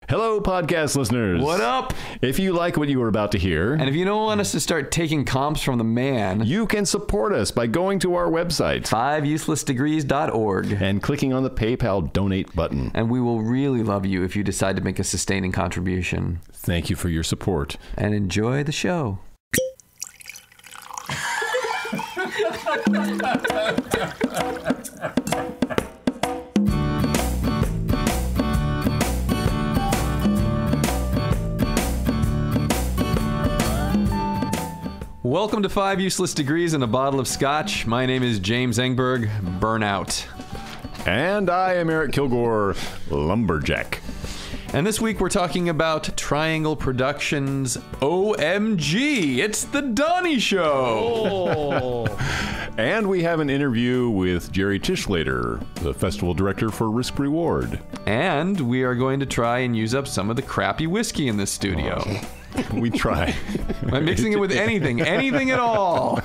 Hello, podcast listeners. What up? If you like what you were about to hear, And if you don't want us to start taking comps from the man, you can support us by going to our website, 5uselessdegrees.org, and clicking on the PayPal donate button. and we will really love you if you decide to make a sustaining contribution. Thank you for your support. And enjoy the show. Welcome to 5 Useless Degrees and a Bottle of Scotch. My name is James Engberg, Burnout. And I am Eric Kilgore, Lumberjack. And this week we're talking about Triangle Productions' OMG! It's the Donnie Show! Oh. And we have an interview with Jerry Tischleder, the festival director for Risk Reward. And we are going to try and use up some of the crappy whiskey in this studio. We try. I'm mixing it with anything at all.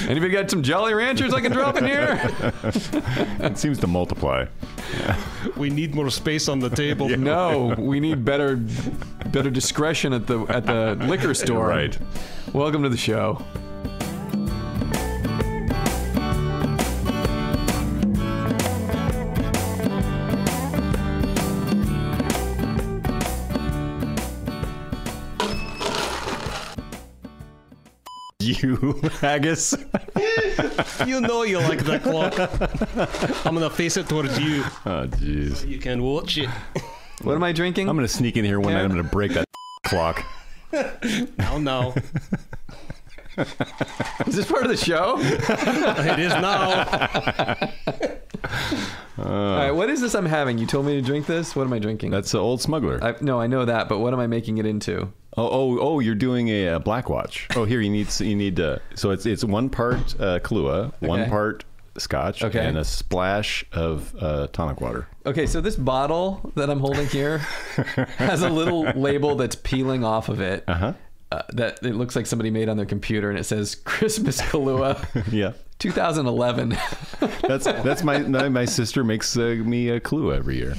Anybody got some Jolly Ranchers I can drop in here? It seems to multiply. We need more space on the table. No, we need better discretion at the liquor store. Right. Welcome to the show. You, haggis. You know you like that clock. I'm going to face it towards you. Oh, jeez. So you can watch it. What am I drinking? I'm going to sneak in here one night. I'm going to break that clock. No. Is this part of the show? It is now. All right, what is this I'm having? You told me to drink this? What am I drinking? That's an Old Smuggler. No, I know that, but what am I making it into? Oh! You're doing a Black Watch. Oh, here you need. So it's 1 part Kahlua, 1 part Scotch, and a splash of tonic water. Okay, so this bottle that I'm holding here has a little label that's peeling off of it. That it looks like somebody made on their computer, and it says Christmas Kahlua. Yeah. 2011. That's my sister makes me a Kahlua every year.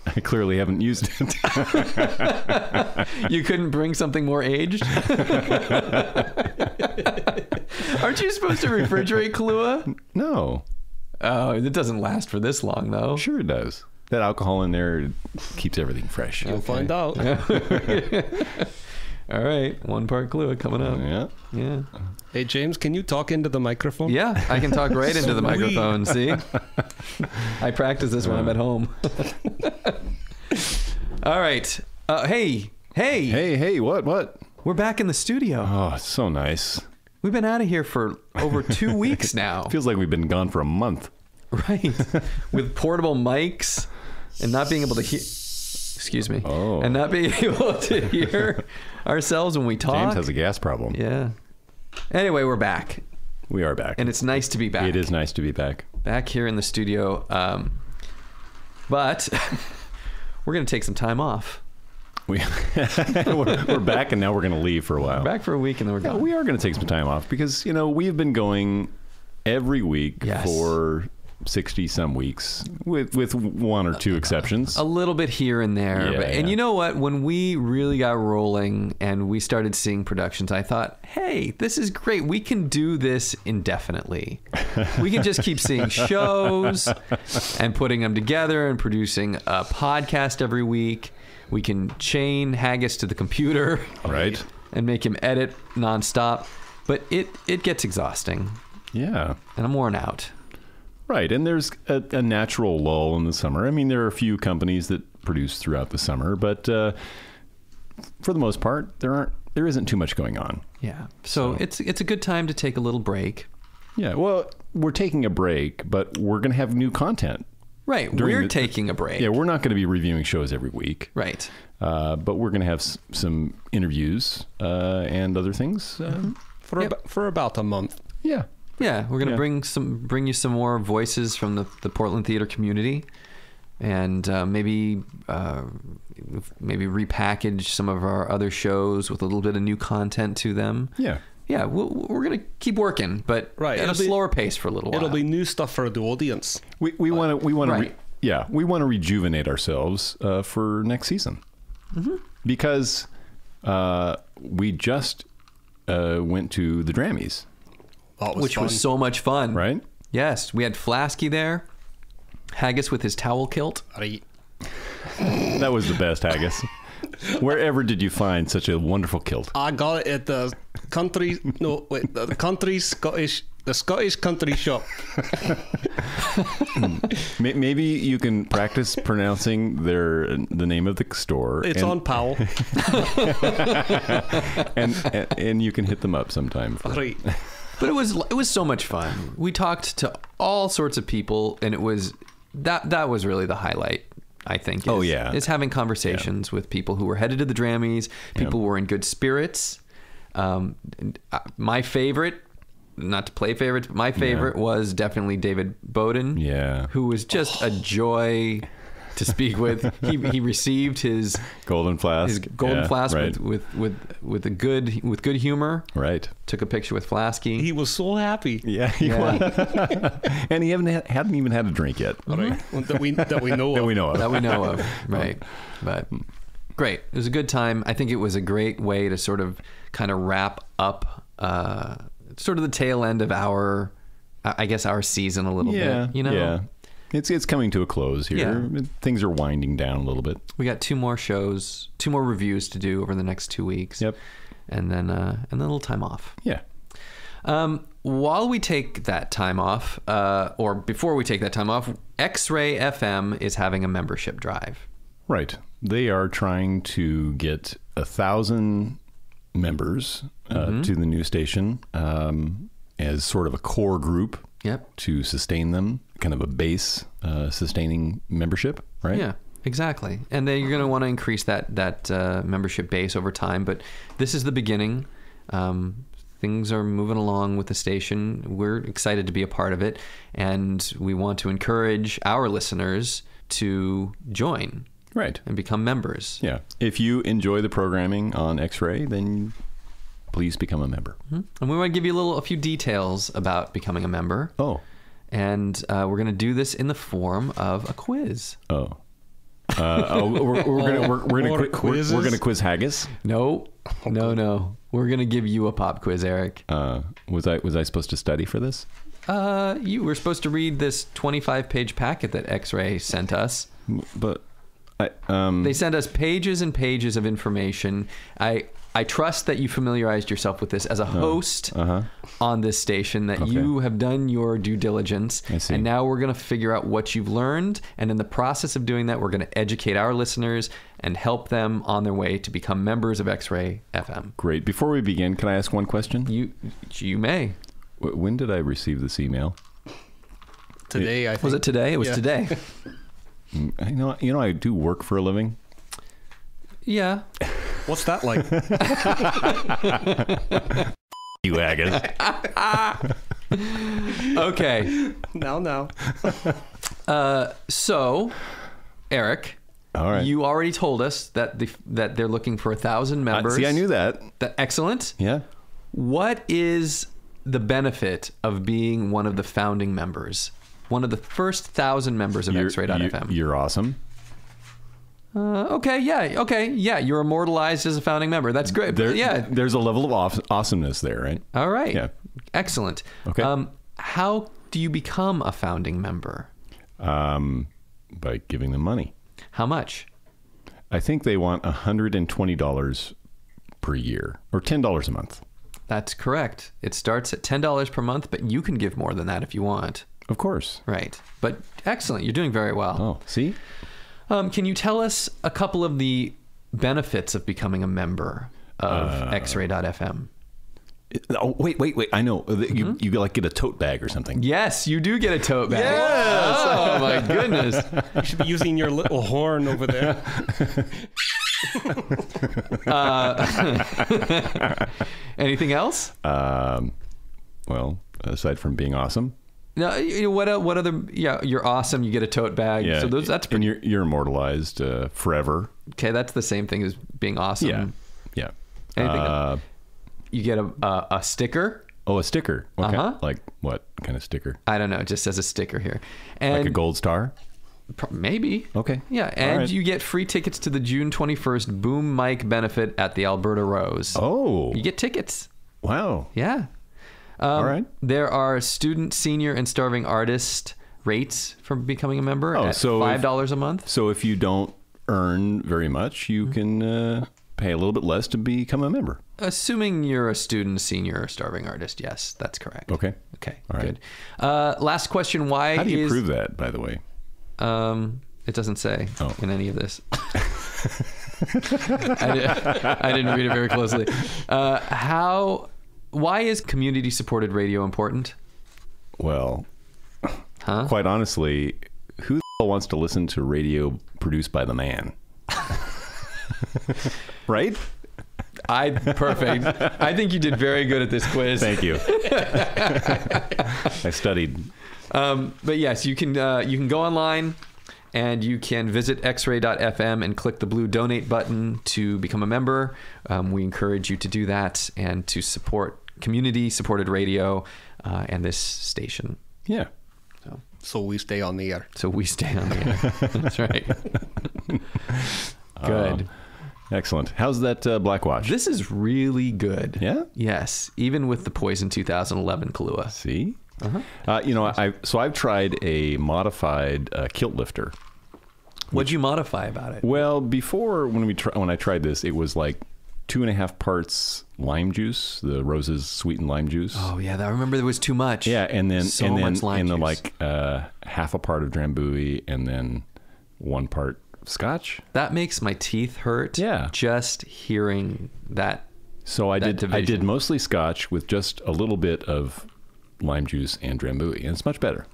I clearly haven't used it. You couldn't bring something more aged? Aren't you supposed to refrigerate Kahlua? No. Oh, it doesn't last for this long, though. Sure it does. That alcohol in there keeps everything fresh. You'll find out. All right, 1 part Kahlua coming up. Yeah. Hey, James, can you talk into the microphone? Yeah, I can talk right into the microphone, see? I practice this when I'm at home. All right. Hey, what? We're back in the studio. Oh, it's so nice. We've been out of here for over 2 weeks now. Feels like we've been gone for a month. Right. With portable mics and not being able to hear... Excuse me. Oh. And not being able to hear ourselves when we talk. James has a gas problem. Yeah. Anyway, we're back. We are back. And it's nice to be back. It is nice to be back. Back here in the studio. But we're going to take some time off. We're back, and now we're going to leave for a while. We're back for a week, and then we're gone. We are going to take some time off because, we've been going every week for 60-some weeks, with 1 or 2 exceptions. A little bit here and there. And you know what? When we really got rolling and we started seeing productions, I thought, hey, this is great. We can do this indefinitely. We can just keep seeing shows and putting them together and producing a podcast every week. We can chain Haggis to the computer. Right. And make him edit nonstop. But it gets exhausting. Yeah. And I'm worn out. Right, and there's a natural lull in the summer. I mean, there are a few companies that produce throughout the summer, but for the most part, there isn't too much going on. Yeah, so it's a good time to take a little break. Yeah, well, we're taking a break, but we're going to have new content. Right, we're taking a break. Yeah, we're not going to be reviewing shows every week. Right. But we're going to have some interviews and other things. For about a month. Yeah. Yeah, we're gonna bring you some more voices from the Portland theater community, and maybe repackage some of our other shows with a little bit of new content to them. Yeah. Yeah, we're going to keep working, but at a slower pace for a little while. It'll be new stuff for the audience. We want to yeah, we want to rejuvenate ourselves for next season. Because we just went to the Drammies. Which was so much fun. Right? Yes. We had Flasky there. Haggis with his towel kilt. Right. That was the best haggis. Wherever did you find such a wonderful kilt? I got it at the Scottish country shop. Maybe you can practice pronouncing the name of the store. It's on Powell. and you can hit them up sometime. Right. But it was so much fun. We talked to all sorts of people, and it was that was really the highlight, I think. Is having conversations with people who were headed to the Drammies, people who were in good spirits. My favorite, not to play favorites, but my favorite was definitely David Bowden. Yeah. Who was just a joy to speak with. He received his golden flask. Right. with good humor. Right. Took a picture with Flasky. He was so happy. Yeah, he was. And he hadn't even had a drink yet. Right. That we know of. That we know of. Right. But great. It was a good time. I think it was a great way to sort of kind of wrap up sort of the tail end of our season a little bit. You know? Yeah. It's coming to a close here. Yeah. Things are winding down a little bit. We got 2 more shows, 2 more reviews to do over the next 2 weeks. Yep. And then a little time off. Yeah. While we take that time off, or before we take that time off, X-Ray FM is having a membership drive. Right. They are trying to get 1,000 members to the new station as sort of a core group. Yep. To sustain them, kind of a base sustaining membership, right? Yeah, exactly. And then you're going to want to increase that membership base over time. But this is the beginning. Things are moving along with the station. We're excited to be a part of it. And we want to encourage our listeners to join. Right. And become members. Yeah. If you enjoy the programming on X-Ray, then please become a member. And we want to give you a few details about becoming a member. Oh. And we're going to do this in the form of a quiz. Oh. We're going to quiz Haggis? No. No. We're going to give you a pop quiz, Eric. Was I supposed to study for this? You were supposed to read this 25-page packet that X-Ray sent us. But they sent us pages and pages of information. I trust that you familiarized yourself with this as a host on this station, that you have done your due diligence. I see. And now we're going to figure out what you've learned. And in the process of doing that, we're going to educate our listeners and help them on their way to become members of X-Ray FM. Great. Before we begin, can I ask one question? You may. When did I receive this email? Today, I think. Was it today? It was today. You know, I do work for a living. Yeah. What's that like? You Haggis. Okay. Now. So, Eric, all right. You already told us that they're looking for 1,000 members. See, I knew that. Excellent. Yeah. What is the benefit of being one of the founding members? One of the first 1,000 members of X-Ray.fm. You're awesome. Okay. You're immortalized as a founding member. That's great. There's a level of awesomeness there, right? All right. Yeah. Excellent. Okay. How do you become a founding member? By giving them money. How much? I think they want $120 per year, or $10 a month. That's correct. It starts at $10 per month, but you can give more than that if you want. Of course. Right. But excellent. You're doing very well. Oh, see? Can you tell us a couple of the benefits of becoming a member of X-Ray.fm? Oh, wait. I know. You like get a tote bag or something. Yes, you do get a tote bag. Yes. Oh, my goodness. You should be using your little horn over there. Anything else? Well, aside from being awesome. No, what other? Yeah, you're awesome. You get a tote bag. Yeah, so that's pretty. And you're immortalized forever. Okay, that's the same thing as being awesome. Yeah. Anything else? You get a sticker. Oh, a sticker. Okay. Like what kind of sticker? I don't know. It just says a sticker here. And like a gold star? Maybe. Okay. Yeah, and right. you get free tickets to the June 21st Boom Mic benefit at the Alberta Rose. Oh. You get tickets. Wow. Yeah. All right. There are student, senior, and starving artist rates for becoming a member at $5 a month. So if you don't earn very much, you can pay a little bit less to become a member. Assuming you're a student, senior, or starving artist, yes, that's correct. Okay. Okay, All right. good. Last question, why How do you prove that, by the way? It doesn't say Oh. in any of this. I didn't read it very closely. Why is community-supported radio important? Well, quite honestly, who the hell wants to listen to radio produced by the man? Right? Perfect. I think you did very good at this quiz. Thank you. I studied. But yes, you can go online and you can visit xray.fm and click the blue donate button to become a member. We encourage you to do that and to support community-supported radio and this station. Yeah. So we stay on the air. So we stay on the air. That's right. Good. Excellent. How's that Black Watch? This is really good. Yeah? Yes. Even with the Poison 2011 Kahlua. See? I've tried a modified kilt lifter. What'd you modify about it? Well, before when I tried this, it was like 2.5 parts lime juice, the Rose's sweetened lime juice. Oh yeah, I remember there was too much. Yeah, and then much lime juice. like half a part of drambuie, and then 1 part Scotch. That makes my teeth hurt. Yeah, just hearing that. So I did mostly Scotch with just a little bit of lime juice and drambuie, and it's much better.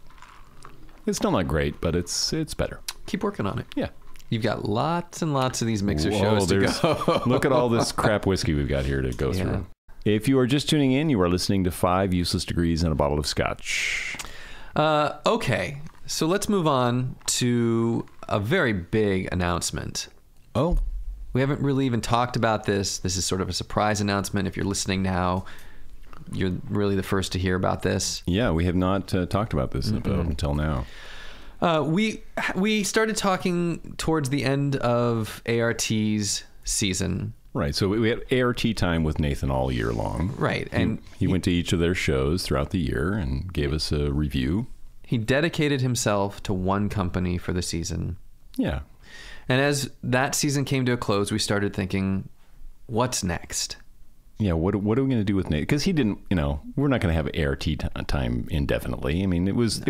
It's still not great, but it's better. Keep working on it. Yeah. You've got lots and lots of these mixer shows to go. Look at all this crap whiskey we've got here to go through. If you are just tuning in, you are listening to 5 Useless Degrees and a Bottle of Scotch. Okay, so let's move on to a very big announcement. Oh. We haven't really even talked about this. This is sort of a surprise announcement. If you're listening now, you're really the first to hear about this. Yeah, we have not talked about this until now. We started talking towards the end of ART's season. Right. So we had ART time with Nathan all year long. Right. And he went to each of their shows throughout the year and gave us a review. He dedicated himself to one company for the season. Yeah. And as that season came to a close, we started thinking, what's next? Yeah, what are we going to do with Nathan? Because he didn't, we're not going to have ART time indefinitely. I mean, it was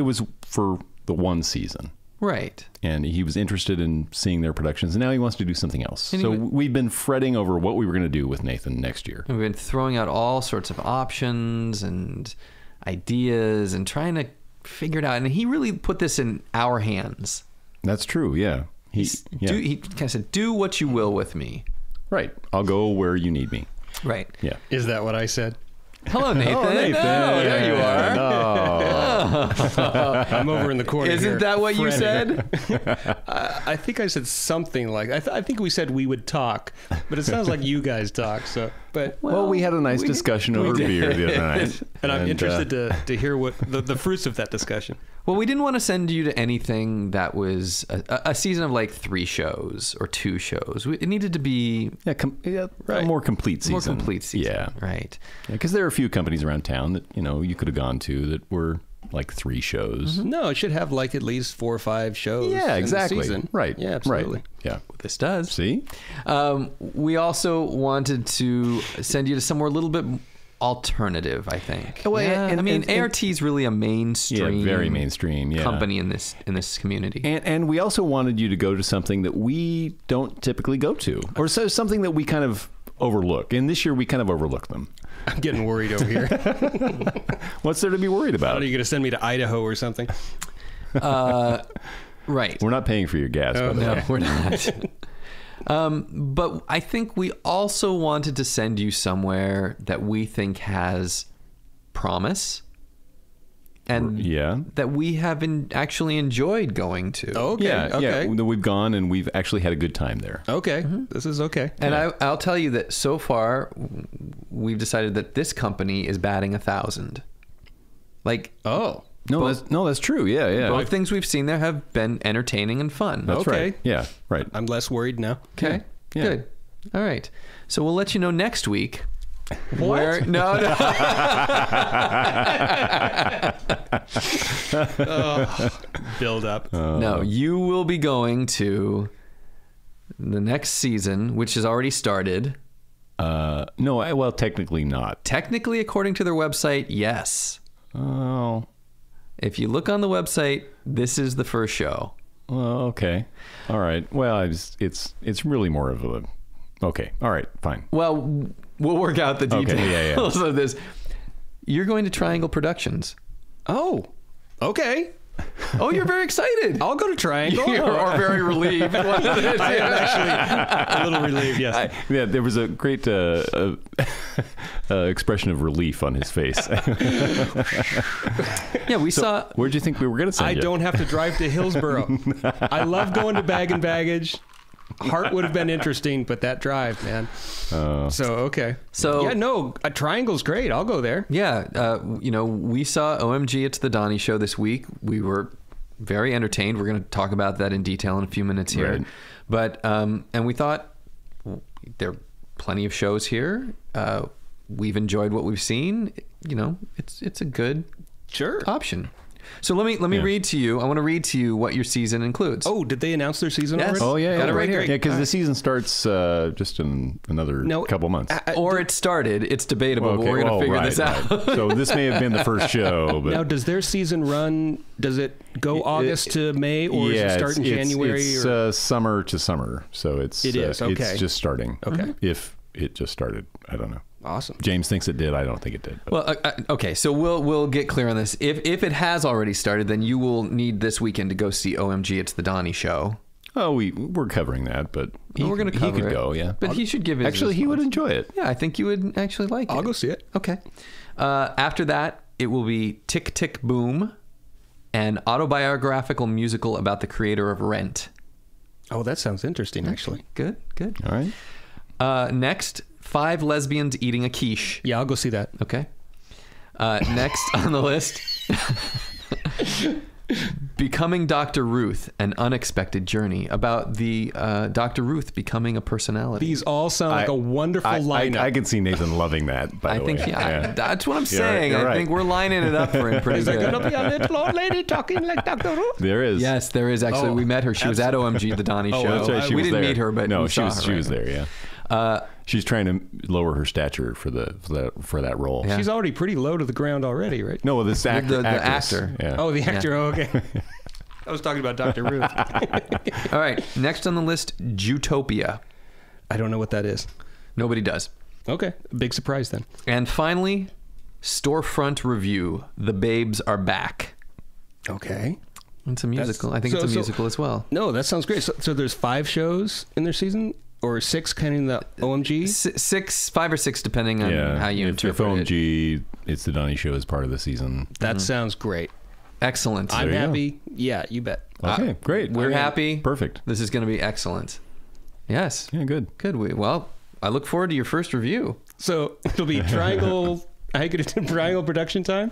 for the one season. Right. And he was interested in seeing their productions, and now he wants to do something else. And so we've been fretting over what we were going to do with Nathan next year. And we've been throwing out all sorts of options and ideas and trying to figure it out. And he really put this in our hands. That's true, yeah. He kind of said, do what you will with me. Right. I'll go where you need me. Right. Yeah. Is that what I said? Hello, Nathan. Oh, Nathan. Oh, there you are. Oh. I'm over in the corner. Isn't that what you said? I think I said something like I think we said we would talk, but it sounds like you guys talk. So, but well, we had a nice discussion over beer the other night, and I'm interested to hear what the fruits of that discussion. Well, we didn't want to send you to anything that was a season of like 3 shows or 2 shows. It needed to be a more complete season. More complete season. Yeah. Right. Because there are a few companies around town that, you could have gone to that were like 3 shows. Mm-hmm. No, it should have like at least 4 or 5 shows. Yeah, exactly. In the season. Right. Yeah, absolutely. Right. Yeah. This does. See? We also wanted to send you to somewhere a little bit alternative, I think. Well, and ART is really a mainstream, very mainstream company in this community. And we also wanted you to go to something that we don't typically go to, or something that we kind of overlook. And this year we kind of overlooked them. I'm getting worried over here. What's there to be worried about? Are you going to send me to Idaho or something? Right. We're not paying for your gas. Oh, no, we're not. But I think we also wanted to send you somewhere that we think has promise and that we have actually enjoyed going to. Okay. Yeah. We've gone and we've actually had a good time there. Okay. Mm-hmm. This is okay. And I'll tell you that so far we've decided that this company is batting 1,000. Like, That's true. Yeah, yeah. Both things we've seen there have been entertaining and fun. That's right. Yeah, right. I'm less worried now. Okay, Yeah. good. All right. So we'll let you know next week. Where? No. Build up. No, you will be going to the next season, which has already started. No, well, technically not. Technically, according to their website, yes. Oh, If you look on the website, this is the first show. well, okay. All right. Well, it's really more of a... Okay. All right. Fine. Well, we'll work out the details Okay, yeah. of this. You're going to Triangle Productions. Oh, okay. Oh, you're very excited. I'll go to Triangle. Or very relieved. I am actually a little relieved, yes. Yeah, there was a great expression of relief on his face. Yeah, we saw... Where'd you think we were going to send I you? don't have to drive to Hillsboro. I love going to Bag and Baggage. Heart would have been interesting, but that drive, man. Okay. So yeah, no, a Triangle's great. I'll go there. Yeah, we saw OMG It's the Donnie Show this week. We were very entertained. We're going to talk about that in detail in a few minutes here. Right. But and we thought there are plenty of shows here. We've enjoyed what we've seen. It's a good option. So let me read to you. I want to read to you what your season includes. Oh, did they announce their season Yes. already? Oh, yeah. Got it right here. Yeah, because the season starts just in another couple months. Or it started. It's debatable, but we're going to figure this out. Right. So this may have been the first show. But Now, does their season run, does it go August to May, or does it start in January? It's summer to summer. So It is, okay. It's just starting. Okay. If it just started. I don't know. Awesome. James thinks it did. I don't think it did. But. Well, okay, so we'll get clear on this. If it has already started, then you will need this weekend to go see OMG It's the Donnie Show. Oh, we're covering that, but We're going to cover he could it. go, yeah. But he should give his Actually, he would response. enjoy it. Yeah, I think you would actually like it. I'll go see it. Okay. After that, it will be Tick Tick Boom, an autobiographical musical about the creator of Rent. Oh, that sounds interesting, actually. Good. All right. Next, 5 lesbians eating a quiche. Yeah, I'll go see that. Okay. Next on the list, Becoming Dr. Ruth, an unexpected journey about the Dr. Ruth becoming a personality. These all sound like a wonderful lineup. I can see Nathan loving that, by the way. That's what I'm saying. you're I right. think we're lining it up for him pretty Is there good. going to be a little old lady talking like Dr. Ruth? There is. Yes, there is actually. We met her. She was at OMG, the Donnie Show. That's right. She we was didn't there. meet her, but no, we she saw was. her, She right? was there. Yeah. She's trying to lower her stature for that role. Yeah. She's already pretty low to the ground already, right? No, this actor. The actor. Yeah. Oh, the actor. Oh, okay. I was talking about Dr. Ruth. All right. Next on the list, Jutopia. I don't know what that is. Nobody does. Okay. Big surprise then. And finally, Storefront Review. The Babes Are Back. Okay. It's a musical. I think it's a musical as well. No, that sounds great. So there's 5 shows in their season? Or 6 counting the OMG? 5 or 6, depending on how you interpret if OMG, It's the Donnie Show is part of the season. That sounds great. Excellent. I'm There you happy. Yeah, you bet. Okay, great. We're happy. Perfect. This is going to be excellent. Yes. Yeah, good. Good. Well, I look forward to your first review. So it'll be Triangle. I get it in Triangle production time.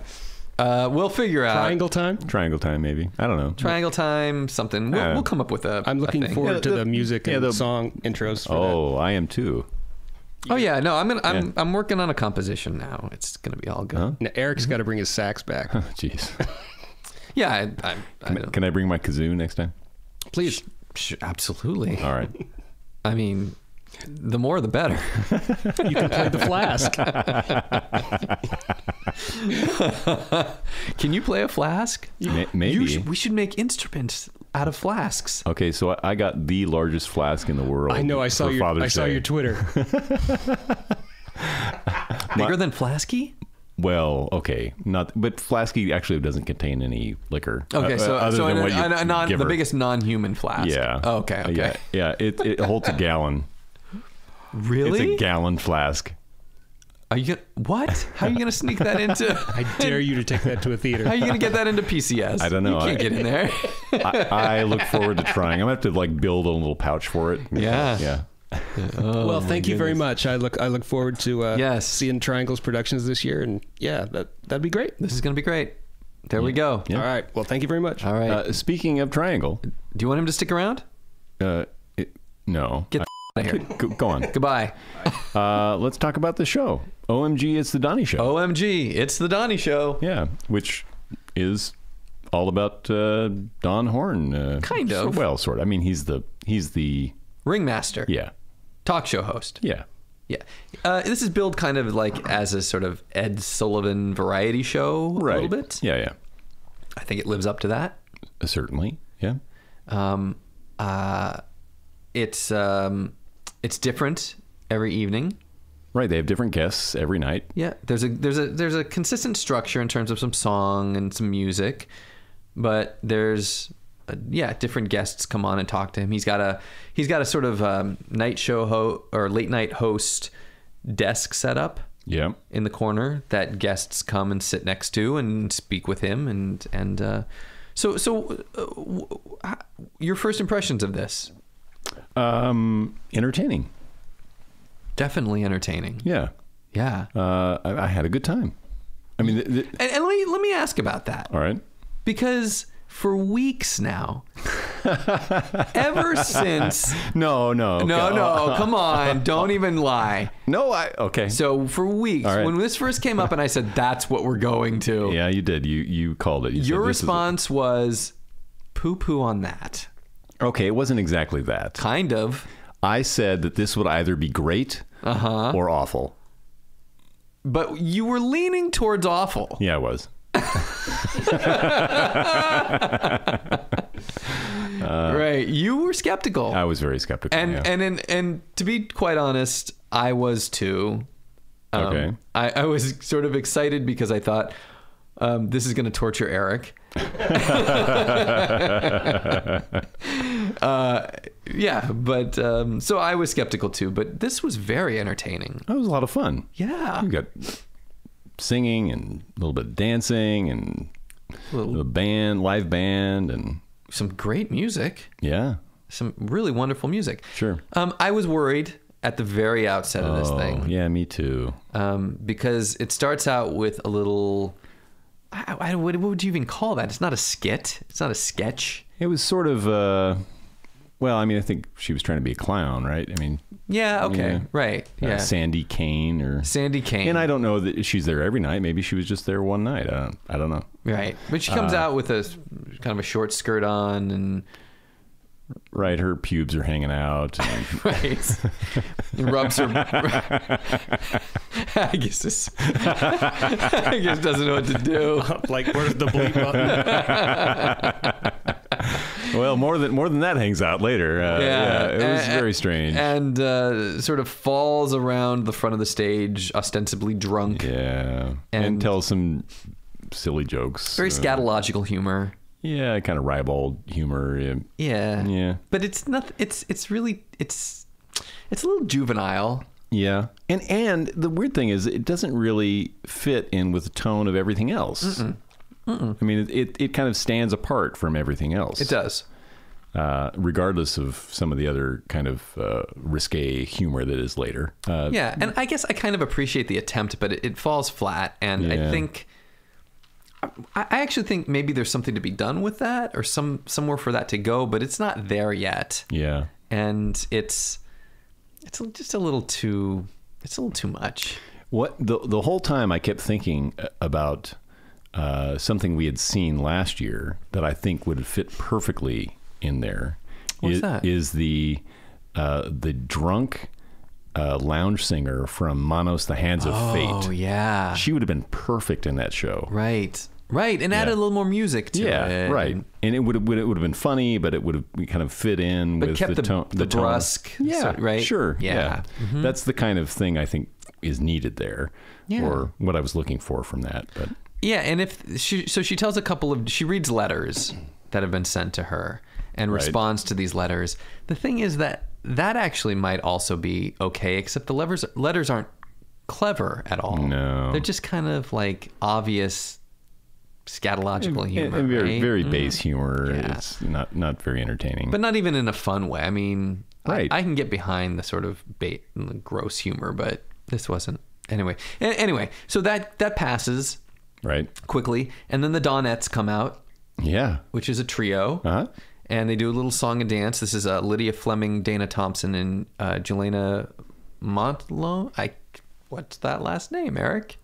We'll figure out Triangle time. Triangle time, maybe. I don't know. Triangle time. Something. We'll come up with a. I'm looking thing. forward to the music and the song intros. For Oh, I am too. Oh yeah, no, I'm working on a composition now. It's gonna be all good. Huh? that. Now, Eric's got to bring his sax back. Jeez. Yeah, Can I bring my kazoo next time? Please. Absolutely. All right. I mean, the more the better. You can play the flask. Can you play a flask? Maybe. We should make instruments out of flasks. Okay, so I got the largest flask in the world. I know. I saw for Father's Day. your Twitter. Bigger than Flasky? Well, okay, but Flasky actually doesn't contain any liquor. Okay, so other than what you give the her. biggest non-human flask. Yeah. Oh, okay. Yeah. It holds a gallon. Really? It's a gallon flask. Are you what? How are you gonna sneak that into? I dare you to take that to a theater. How are you gonna get that into PCS? I don't know. You can't get in there. I look forward to trying. I'm gonna have to build a little pouch for it. Yeah. Yeah. Well, thank you very much. I look forward to Yes. seeing Triangle's productions this year, and yeah, that'd be great. This is gonna be great. There we go. Yeah. All right. Well, thank you very much. All right. Speaking of triangle, Do you want him to stick around? no. Get the out of here. Go on. Goodbye. Let's talk about the show. OMG, it's the Donnie Show. OMG, it's the Donnie Show. Yeah, which is all about Don Horn. Kind of. Well, sort of. I mean, he's the Ringmaster. yeah. Talk show host. Yeah. Yeah. This is billed kind of like as a sort of Ed Sullivan variety show a little bit. Yeah, yeah. I think it lives up to that. Certainly. Yeah. It's different every evening. Right. They have different guests every night. Yeah. There's a consistent structure in terms of some song and some music, but there's different guests come on and talk to him. He's got a sort of night show or late night host desk set up. Yeah. In the corner that guests come and sit next to and speak with him so your first impressions of this? Entertaining. Definitely entertaining. Yeah. Yeah. I had a good time. I mean, and let me ask about that. All right. Because for weeks now, ever since No, come on, don't even lie. No, okay. So for weeks, All right. when this first came up and I said that's what we're going to, Yeah, you did. You called it. Your response was poo-poo on that. Okay, it wasn't exactly that. Kind of. I said that this would either be great or awful. But you were leaning towards awful. Yeah, I was. Right. You were skeptical. I was very skeptical. And to be quite honest, I was too. Okay. I was sort of excited because I thought this is going to torture Eric. But so I was skeptical too, but this was very entertaining. That was a lot of fun. Yeah. You got singing and a little bit of dancing and the live band and some great music. Yeah. Some really wonderful music. Sure. I was worried at the very outset of this thing. Yeah, me too. Because it starts out with a little, what would you even call that? It's not a skit. It's not a sketch. It was sort of, well, I mean, I think she was trying to be a clown, right? I mean, yeah, okay, right, yeah. Sandy Kane. And I don't know that she's there every night. Maybe she was just there one night. I don't know. Right, but she comes out with a kind of a short skirt on and. Right, her pubes are hanging out. And right. Rubs her. I guess doesn't know what to do. Like, where's the bleep button? Well, more than that hangs out later. It was very strange. And sort of falls around the front of the stage, ostensibly drunk. Yeah, and tells some silly jokes. Very scatological humor. Yeah, kind of ribald humor. Yeah. But it's not. It's really. It's a little juvenile. Yeah, and the weird thing is, it doesn't really fit in with the tone of everything else. I mean, it kind of stands apart from everything else. It does. Regardless of some of the other kind of risque humor that is later. Yeah, and I guess I kind of appreciate the attempt, but it falls flat, and I think. I actually think maybe there's something to be done with that, or somewhere for that to go, but it's not there yet. Yeah, and it's just a little too much. What the whole time I kept thinking about something we had seen last year that I think would fit perfectly in there. What's that? Is the drunk lounge singer from Manos, the Hands of Fate. Oh yeah, she would have been perfect in that show. Right, and added a little more music to it. Yeah, right. And it would have been funny, but it would have kind of fit in with kept the tone. The brusque. Yeah, right. Sure. Yeah. Mm-hmm. That's the kind of thing I think is needed there, or what I was looking for from that. But yeah, and she tells she reads letters that have been sent to her and responds to these letters. The thing is that actually might also be okay, except the letters aren't clever at all. No, they're just kind of like obvious scatological humor, and very, right? very base humor. Yeah. It's not very entertaining, but not even in a fun way. I mean, right. I can get behind the sort of gross humor, but this wasn't. Anyway, so that passes. Right. quickly. And then the Donettes come out, Yeah. which is a trio. Uh-huh. And they do a little song and dance. This is Lydia Fleming, Dana Thompson, and Jelena Montlone. What's that last name, Eric?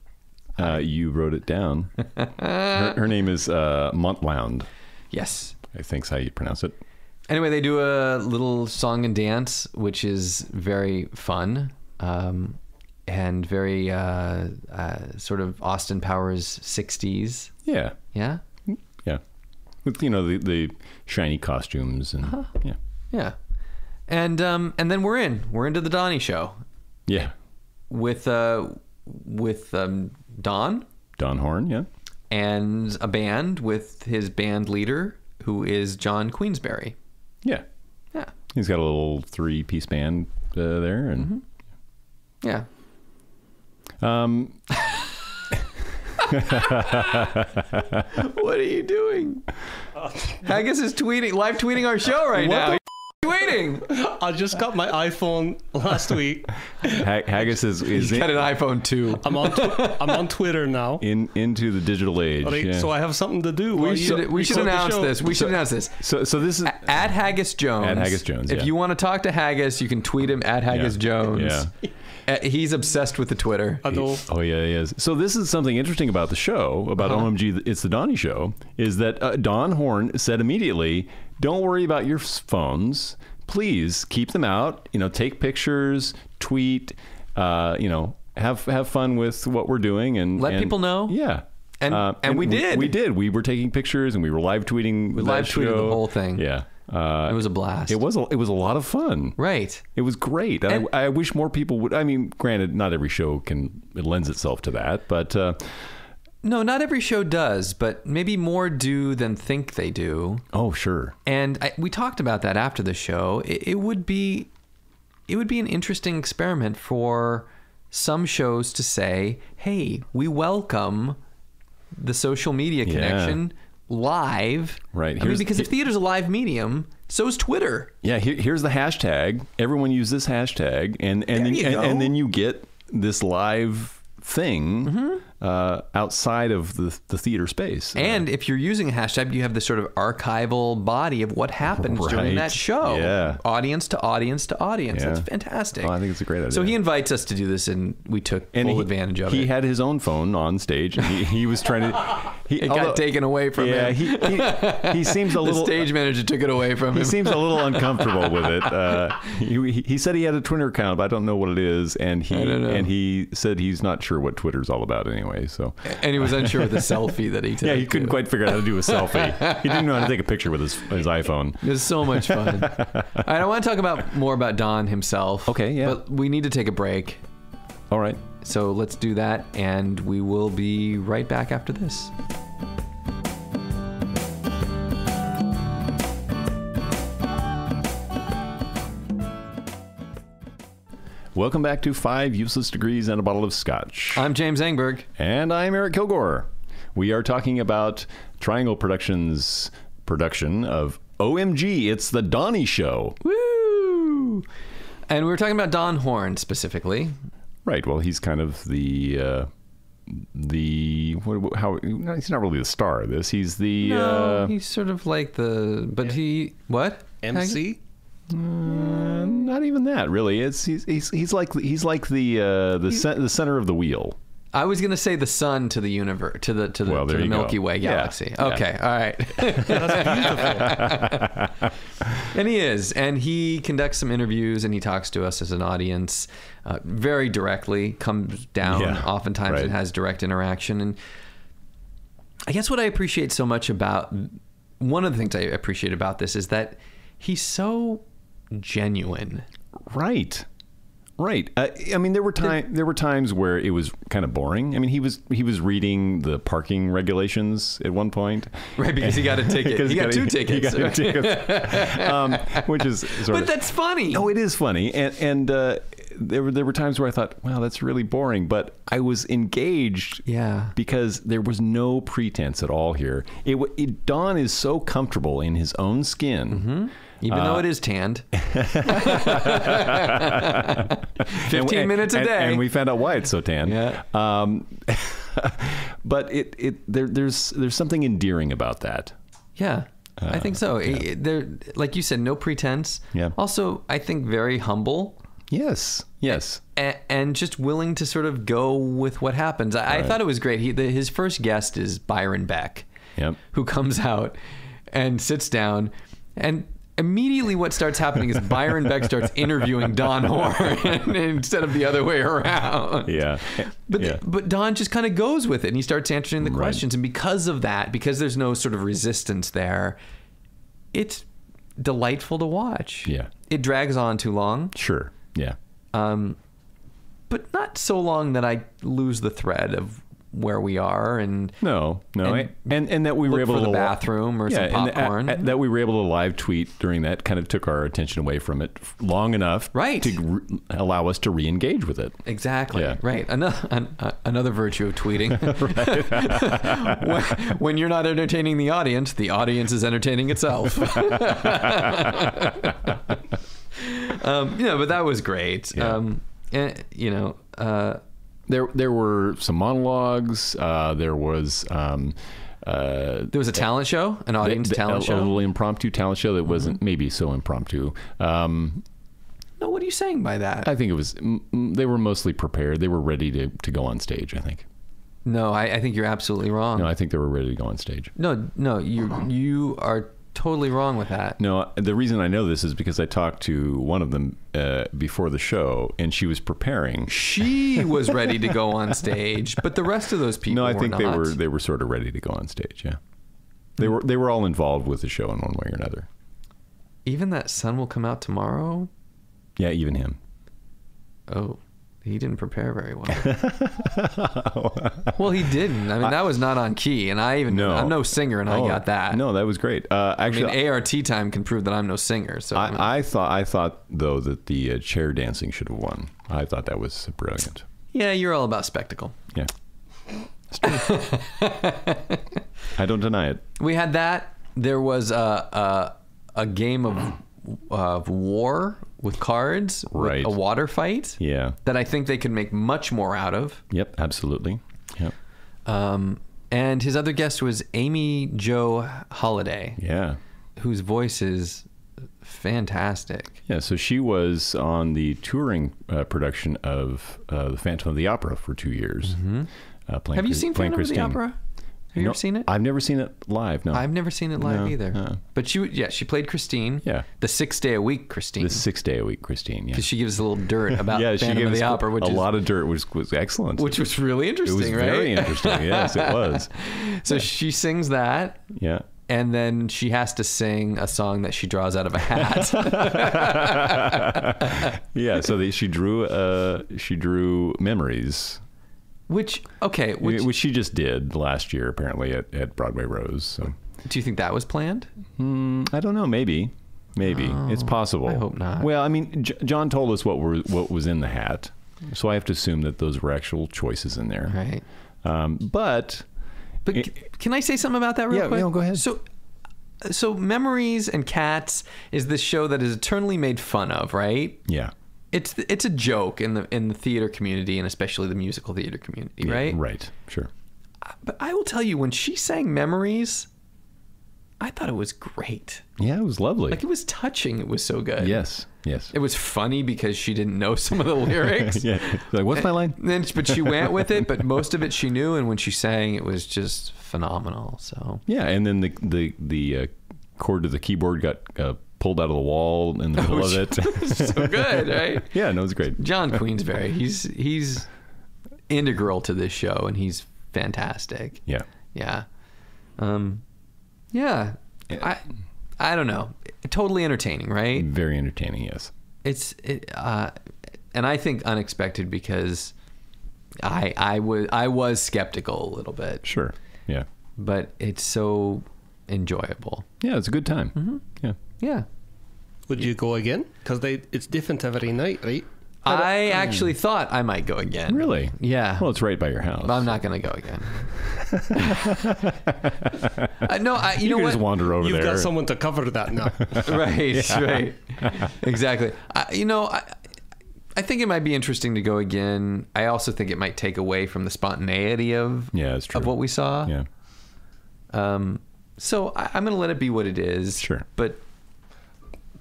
You wrote it down. Her name is Montlound. Yes. I think's how you pronounce it. Anyway, they do a little song and dance, which is very fun and very sort of Austin Powers 60s. Yeah. Yeah? Yeah. With, you know, the shiny costumes and yeah. Yeah. And then we're into the Donnie Show Yeah. with Don Horn, yeah. and a band with his band leader, who is John Queensberry. Yeah. Yeah. He's got a little 3-piece band there. And Yeah. What are you doing? Haggis is live tweeting our show right now. Tweeting. I just got my iPhone last week. Haggis is He's got an iPhone 2. I'm on Twitter now. into the digital age. Yeah. So I have something to do. We should announce this. We should announce this. So this is At Haggis Jones. At Haggis Jones, If yeah. you want to talk to Haggis, you can tweet him at Haggis Jones. Yeah. He's obsessed with the Twitter. I know. Oh yeah, he is. So this is something interesting about the show, about OMG, It's the Donnie Show, is that Don Horn said immediately, don't worry about your phones. Please keep them out. You know, take pictures, tweet, you know, have fun with what we're doing. And Let people know. Yeah. And we did. We did. We were taking pictures and we were live tweeting. We live tweeted the whole thing. Yeah. It was a blast. It was a lot of fun. Right. It was great. And I wish more people would. I mean, granted, not every show it lends itself to that, but no, not every show does, but maybe more do than think they do. oh, sure. And we talked about that after the show. It would be an interesting experiment for some shows to say, "Hey, we welcome the social media connection." Live, Right. I mean, because if theater's a live medium, so is Twitter. Yeah. Here's the hashtag. Everyone use this hashtag, and then you get this live thing outside of the theater space. And if you're using a hashtag, you have this sort of archival body of what happens during that show. Yeah. Audience to audience to audience. Yeah. That's fantastic. Oh, I think it's a great idea. So he invites us to do this, and we took full advantage of it. He had his own phone on stage, and he was trying to. It got taken away from him. He seems a The little. stage manager took it away from him. He seems a little uncomfortable with it. He said he had a Twitter account, but I don't know what it is, and he said he's not sure what Twitter's all about anyway. So And he was unsure with the selfie that he took. yeah, he couldn't quite figure out how to do a selfie. He didn't know how to take a picture with his iPhone. It was so much fun. All right, I want to talk more about Don himself. Okay, yeah. But we need to take a break. All right. So let's do that, and we will be right back after this. Welcome back to 5 Useless Degrees and a Bottle of Scotch. I'm James Engberg. And I'm Eric Kilgore. We are talking about Triangle Productions' production of OMG, It's the Donnie Show. Woo! And we were talking about Don Horn specifically. Right. Well, he's kind of he's not really the star of this. He's the he's sort of like what? MC? Not even that, really. He's like the center of the wheel. I was going to say the sun to the universe, to the Milky Way galaxy. Yeah. Okay, all right. That's beautiful. And he is, and he conducts some interviews, and he talks to us as an audience very directly. Comes down oftentimes right. and has direct interaction. And I guess what I appreciate so much about one of the things I appreciate about this is that he's so genuine. Right. I mean, there were times where it was kind of boring. I mean, he was reading the parking regulations at one point, right? Because he got a ticket. He got two tickets. He got 2 tickets, which is but that's funny. No, it is funny, and there were times where I thought, wow, that's really boring, but I was engaged. Yeah. Because there was no pretense at all here. Don is so comfortable in his own skin. Even though it is tanned. 15 minutes a day. And we found out why it's so tan. Yeah. But there's something endearing about that. Yeah. I think so. Yeah. There, like you said, no pretense. Yeah. Also, I think very humble. Yes. And just willing to sort of go with what happens. I thought it was great. His first guest is Byron Beck, who comes out and sits down, and immediately what starts happening is Byron Beck starts interviewing Don Horn instead of the other way around. Yeah. But Don just kind of goes with it, and he starts answering the questions. And because of that, because there's no sort of resistance there, it's delightful to watch. Yeah. It drags on too long. Sure. Yeah. But not so long that I lose the thread of where we are and and that we were able for to the bathroom or some popcorn. That we were able to live tweet during that kind of took our attention away from it long enough to allow us to re-engage with it. Exactly. Yeah. Right. Another virtue of tweeting. when you're not entertaining the audience is entertaining itself. But that was great. Yeah. There were some monologues. There was a talent show, an audience talent show, a little impromptu talent show that wasn't maybe so impromptu. No, what are you saying by that? I think it was. They were mostly prepared. They were ready to go on stage, I think. No, I think you're absolutely wrong. No, I think they were ready to go on stage. No, you are totally wrong with that. No, the reason I know this is because I talked to one of them before the show, and she was preparing. She was ready to go on stage, but the rest of those people I think not. they were sort of ready to go on stage. Yeah, they were all involved with the show in one way or another. Even that Sun Will Come Out Tomorrow. Yeah, even him. Oh. He didn't prepare very well. Well, he didn't. I mean, that was not on key, and I'm no singer, and I got that. No, that was great. Actually, ART time can prove that I'm no singer. So I thought though that the chair dancing should have won. I thought that was brilliant. Yeah, you're all about spectacle. Yeah, I don't deny it. We had that. There was a game of war with cards, right? A water fight, that I think they could make much more out of. Yep, absolutely. Yep. And his other guest was Amy Jo Holiday, whose voice is fantastic. Yeah, so she was on the touring production of The Phantom of the Opera for 2 years. Mm-hmm. Have you seen Phantom of the Opera? Have you ever seen it? I've never seen it live. No, I've never seen it live either. No. But she played Christine. Yeah, the 6 day a week Christine. The 6 day a week Christine. Yeah, because she gives us a little dirt about Phantom of the Opera, which a lot of dirt, which was excellent. Which was really interesting. It was right? very interesting. Yes, it was. So she sings that. Yeah. And then she has to sing a song that she draws out of a hat. Yeah. So she drew Memories. Which she just did last year, apparently at Broadway Rose. So, do you think that was planned? I don't know. Maybe it's possible. I hope not. Well, I mean, John told us what was in the hat, so I have to assume that those were actual choices in there. Right. But can I say something about that real quick? Yeah, go ahead. So Memories and Cats is this show that is eternally made fun of, right? Yeah. It's a joke in the theater community, and especially the musical theater community, right? Right, sure. But I will tell you, when she sang Memories, I thought it was great. Yeah, it was lovely. Like, it was touching. It was so good. Yes. It was funny because she didn't know some of the lyrics. Yeah. Like, what's my line? But she went with it, but most of it she knew, and when she sang, it was just phenomenal. So yeah, and then the cord to the keyboard got pulled out of the wall in the middle of it. So good, right? Yeah, no, it was great. John Queensberry, he's integral to this show, and he's fantastic. Yeah. Yeah. I don't know. Totally entertaining, right? Very entertaining, yes. And I think unexpected because I was skeptical a little bit. Sure. Yeah. But it's so enjoyable. Yeah, it's a good time. Mm-hmm. Yeah. Yeah. Would you go again? Because it's different every night, right? I actually thought I might go again. Really? Yeah. Well, it's right by your house. But I'm not going to go again. You know can what? just wander over You've there. got someone to cover that now. Right, right. Exactly. I think it might be interesting to go again. I also think it might take away from the spontaneity of it's true. of what we saw. Yeah. So I'm going to let it be what it is. Sure. But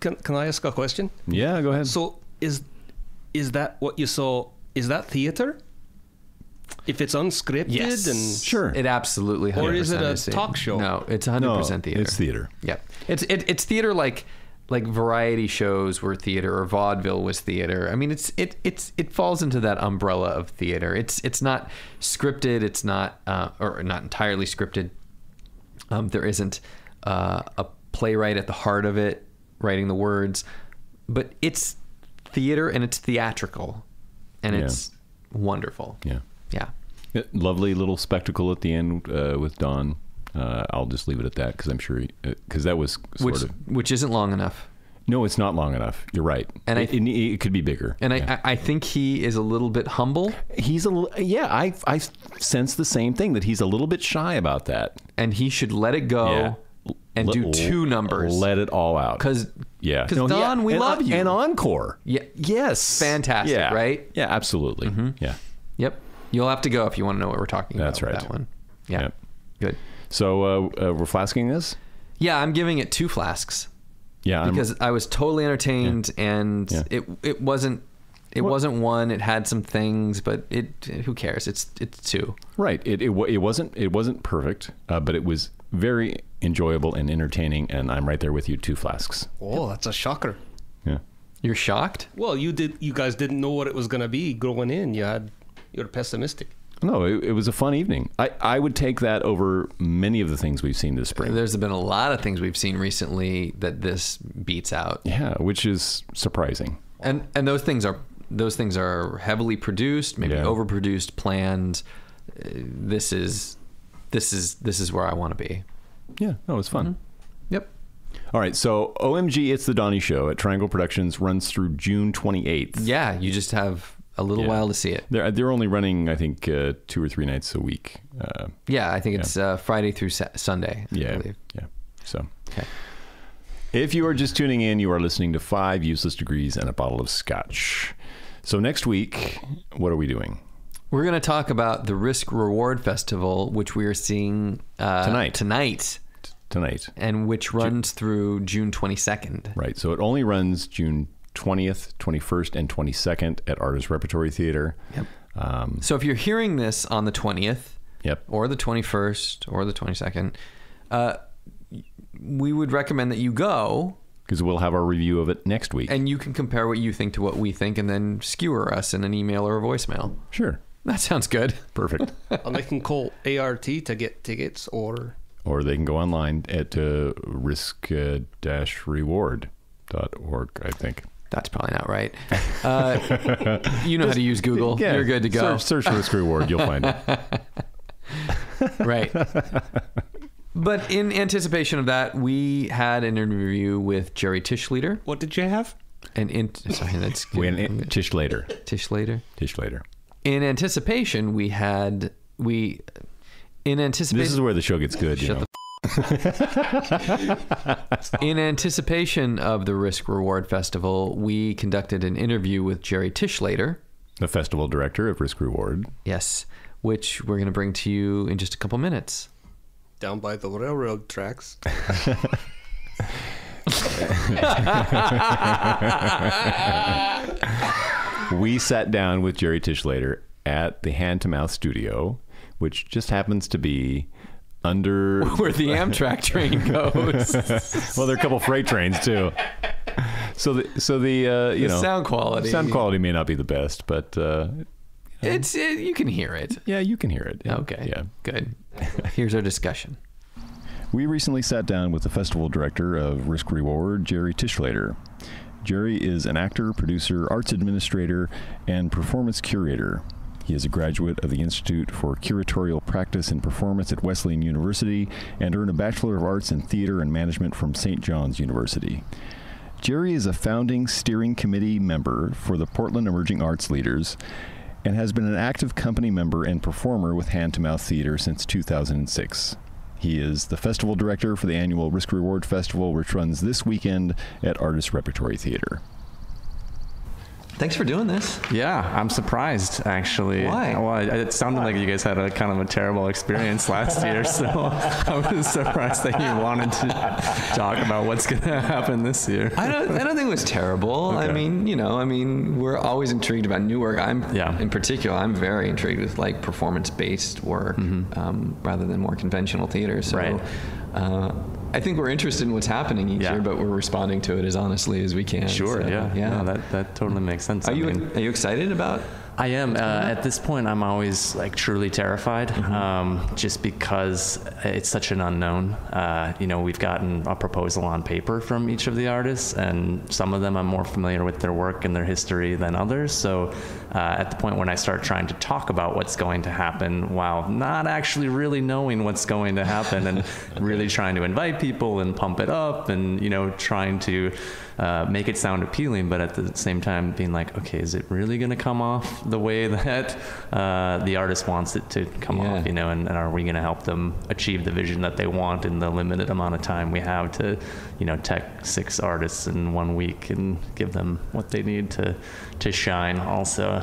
Can I ask a question? Yeah, go ahead. So is that what you saw? Is that theater? If it's unscripted yes, and sure. it absolutely 100% or is it a is talk show? No, it's 100% theater. It's theater. Yeah, it's theater like variety shows were theater or vaudeville was theater. I mean, it falls into that umbrella of theater. It's not scripted. It's not or not entirely scripted. There isn't a playwright at the heart of it writing the words, but it's theater and it's theatrical, and it's wonderful. Yeah. Yeah. Lovely little spectacle at the end with Don. I'll just leave it at that because I'm sure because that was which isn't long enough. No, it's not long enough. You're right. And it could be bigger. And I think he is a little bit humble. He's a little, I sense the same thing, that he's a little bit shy about that. And he should let it go and do 2 numbers. Let it all out. Because Don, we love you. And encore. Yeah. Yes. Fantastic, right? Yeah, absolutely. Mm-hmm. Yeah. Yep. You'll have to go if you want to know what we're talking about. That's right. With that one. Yeah. Yep. Good. So we're flasking this? Yeah, I'm giving it 2 flasks. Yeah. Because I was totally entertained, and it wasn't 1. It had some things, but who cares? It's 2. Right. It wasn't perfect, but it was very enjoyable and entertaining, and I'm right there with you. 2 flasks. Oh, that's a shocker. Yeah. You're shocked? Well, you guys didn't know what it was going to be going in. You're pessimistic. No, it was a fun evening. I would take that over many of the things we've seen this spring. There's been a lot of things we've seen recently that this beats out. Yeah, which is surprising. And those things are heavily produced, maybe overproduced, planned. This is where I want to be. Yeah, no, it was fun. Mm-hmm. Yep. All right, so OMG, It's the Donnie Show at Triangle Productions runs through June 28th. Yeah, you just have a little while to see it. They're only running, I think, 2 or 3 nights a week. I think it's Friday through Sunday. I believe. Yeah. So, if you are just tuning in, you are listening to 5 Useless Degrees and a Bottle of Scotch. So next week, what are we doing? We're going to talk about the Risk Reward Festival, which we are seeing tonight, and which runs through June 22nd. Right. So it only runs June 20th, 21st, and 22nd at Artist Repertory Theater. Yep. So if you're hearing this on the 20th, or the 21st, or the 22nd, we would recommend that you go. Because we'll have our review of it next week. And you can compare what you think to what we think and then skewer us in an email or a voicemail. Sure. That sounds good. Perfect. And they can call ART to get tickets or they can go online at risk-reward.org, I think. That's probably not right. You know how to use Google. Yeah, you're good to go. Search Risk Reward. You'll find it. Right. But in anticipation of that, we had an interview with Jerry Tischleder. What did you have? Tischleder. Tischleder. In anticipation, This is where the show gets good, you know. In anticipation of the Risk Reward Festival, we conducted an interview with Jerry Tischleder, the festival director of Risk Reward. Yes, which we're going to bring to you in just a couple minutes. Down by the railroad tracks. We sat down with Jerry Tischleder at the Hand to Mouth studio, which just happens to be under where the Amtrak train goes. Well, there are a couple freight trains too. So the sound quality may not be the best, but you can hear it. Yeah, you can hear it. Yeah. Okay. Yeah. Good. Here's our discussion. We recently sat down with the festival director of Risk Reward, Jerry Tischleder. Jerry is an actor, producer, arts administrator, and performance curator. He is a graduate of the Institute for Curatorial Practice and Performance at Wesleyan University and earned a Bachelor of Arts in Theater and Management from St. John's University. Jerry is a founding steering committee member for the Portland Emerging Arts Leaders and has been an active company member and performer with Hand to Mouth Theater since 2006. He is the festival director for the annual Risk Reward Festival, which runs this weekend at Artist Repertory Theater. Thanks for doing this. Yeah, I'm surprised, actually. Why? Well, it sounded like you guys had a kind of a terrible experience last year, so I was surprised that you wanted to talk about what's going to happen this year. I don't think it was terrible. Okay. I mean, we're always intrigued about new work. In particular, I'm very intrigued with like performance-based work rather than more conventional theater. So, right. I think we're interested in what's happening each year, but we're responding to it as honestly as we can. Sure. So, yeah. No, that totally makes sense. Are you excited about? I am. At this point, I'm always like truly terrified, just because it's such an unknown. We've gotten a proposal on paper from each of the artists, and some of them I'm more familiar with their work and their history than others. So at the point when I start trying to talk about what's going to happen while not actually really knowing what's going to happen and really trying to invite people and pump it up and, trying to make it sound appealing, but at the same time being like, okay, is it really going to come off the way that the artist wants it to come off, and are we going to help them achieve the vision that they want in the limited amount of time we have to, tech 6 artists in 1 week and give them what they need to shine also.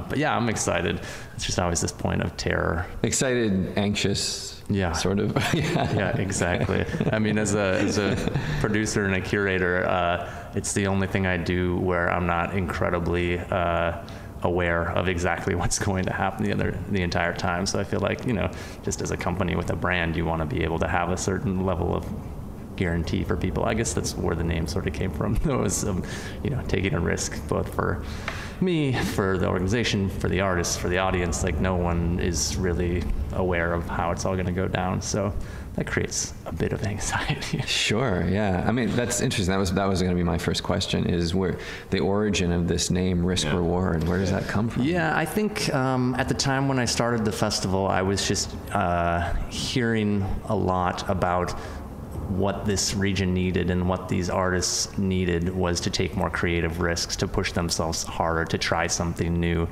But yeah, I'm excited. It's just always this point of terror. Excited, anxious. Yeah. Sort of. Yeah, exactly. I mean, as a producer and a curator, it's the only thing I do where I'm not incredibly aware of exactly what's going to happen the entire time. So I feel like, just as a company with a brand, you want to be able to have a certain level of guarantee for people. I guess that's where the name sort of came from. It was, taking a risk both for me, for the organization, for the artists, for the audience. Like no one is really aware of how it's all going to go down. So that creates a bit of anxiety. Sure. Yeah. I mean, that's interesting. That was going to be my first question, is where the origin of this name, Risk Reward, where does that come from? Yeah, I think at the time when I started the festival, I was just hearing a lot about what this region needed and what these artists needed was to take more creative risks, to push themselves harder, to try something new.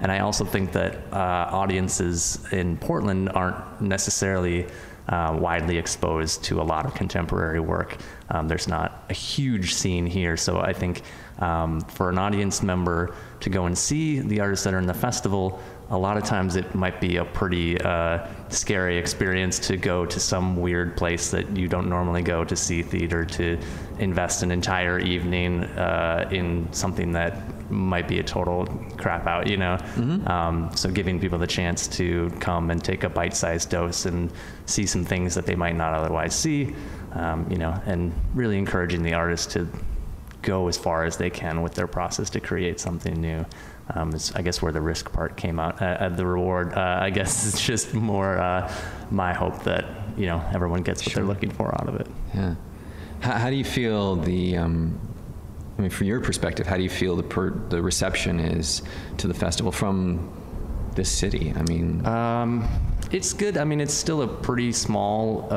And I also think that audiences in Portland aren't necessarily widely exposed to a lot of contemporary work. There's not a huge scene here, so I think for an audience member to go and see the artists that are in the festival, a lot of times it might be a pretty scary experience to go to some weird place that you don't normally go to see theater, to invest an entire evening in something that might be a total crap out, So giving people the chance to come and take a bite-sized dose and see some things that they might not otherwise see, and really encouraging the artists to go as far as they can with their process to create something new. Is, I guess, where the risk part came out. The reward, I guess, is just more my hope that everyone gets what they're looking for out of it. Yeah. How do you feel from your perspective, how do you feel the reception is to the festival from this city? I mean, it's good. I mean, it's still a pretty small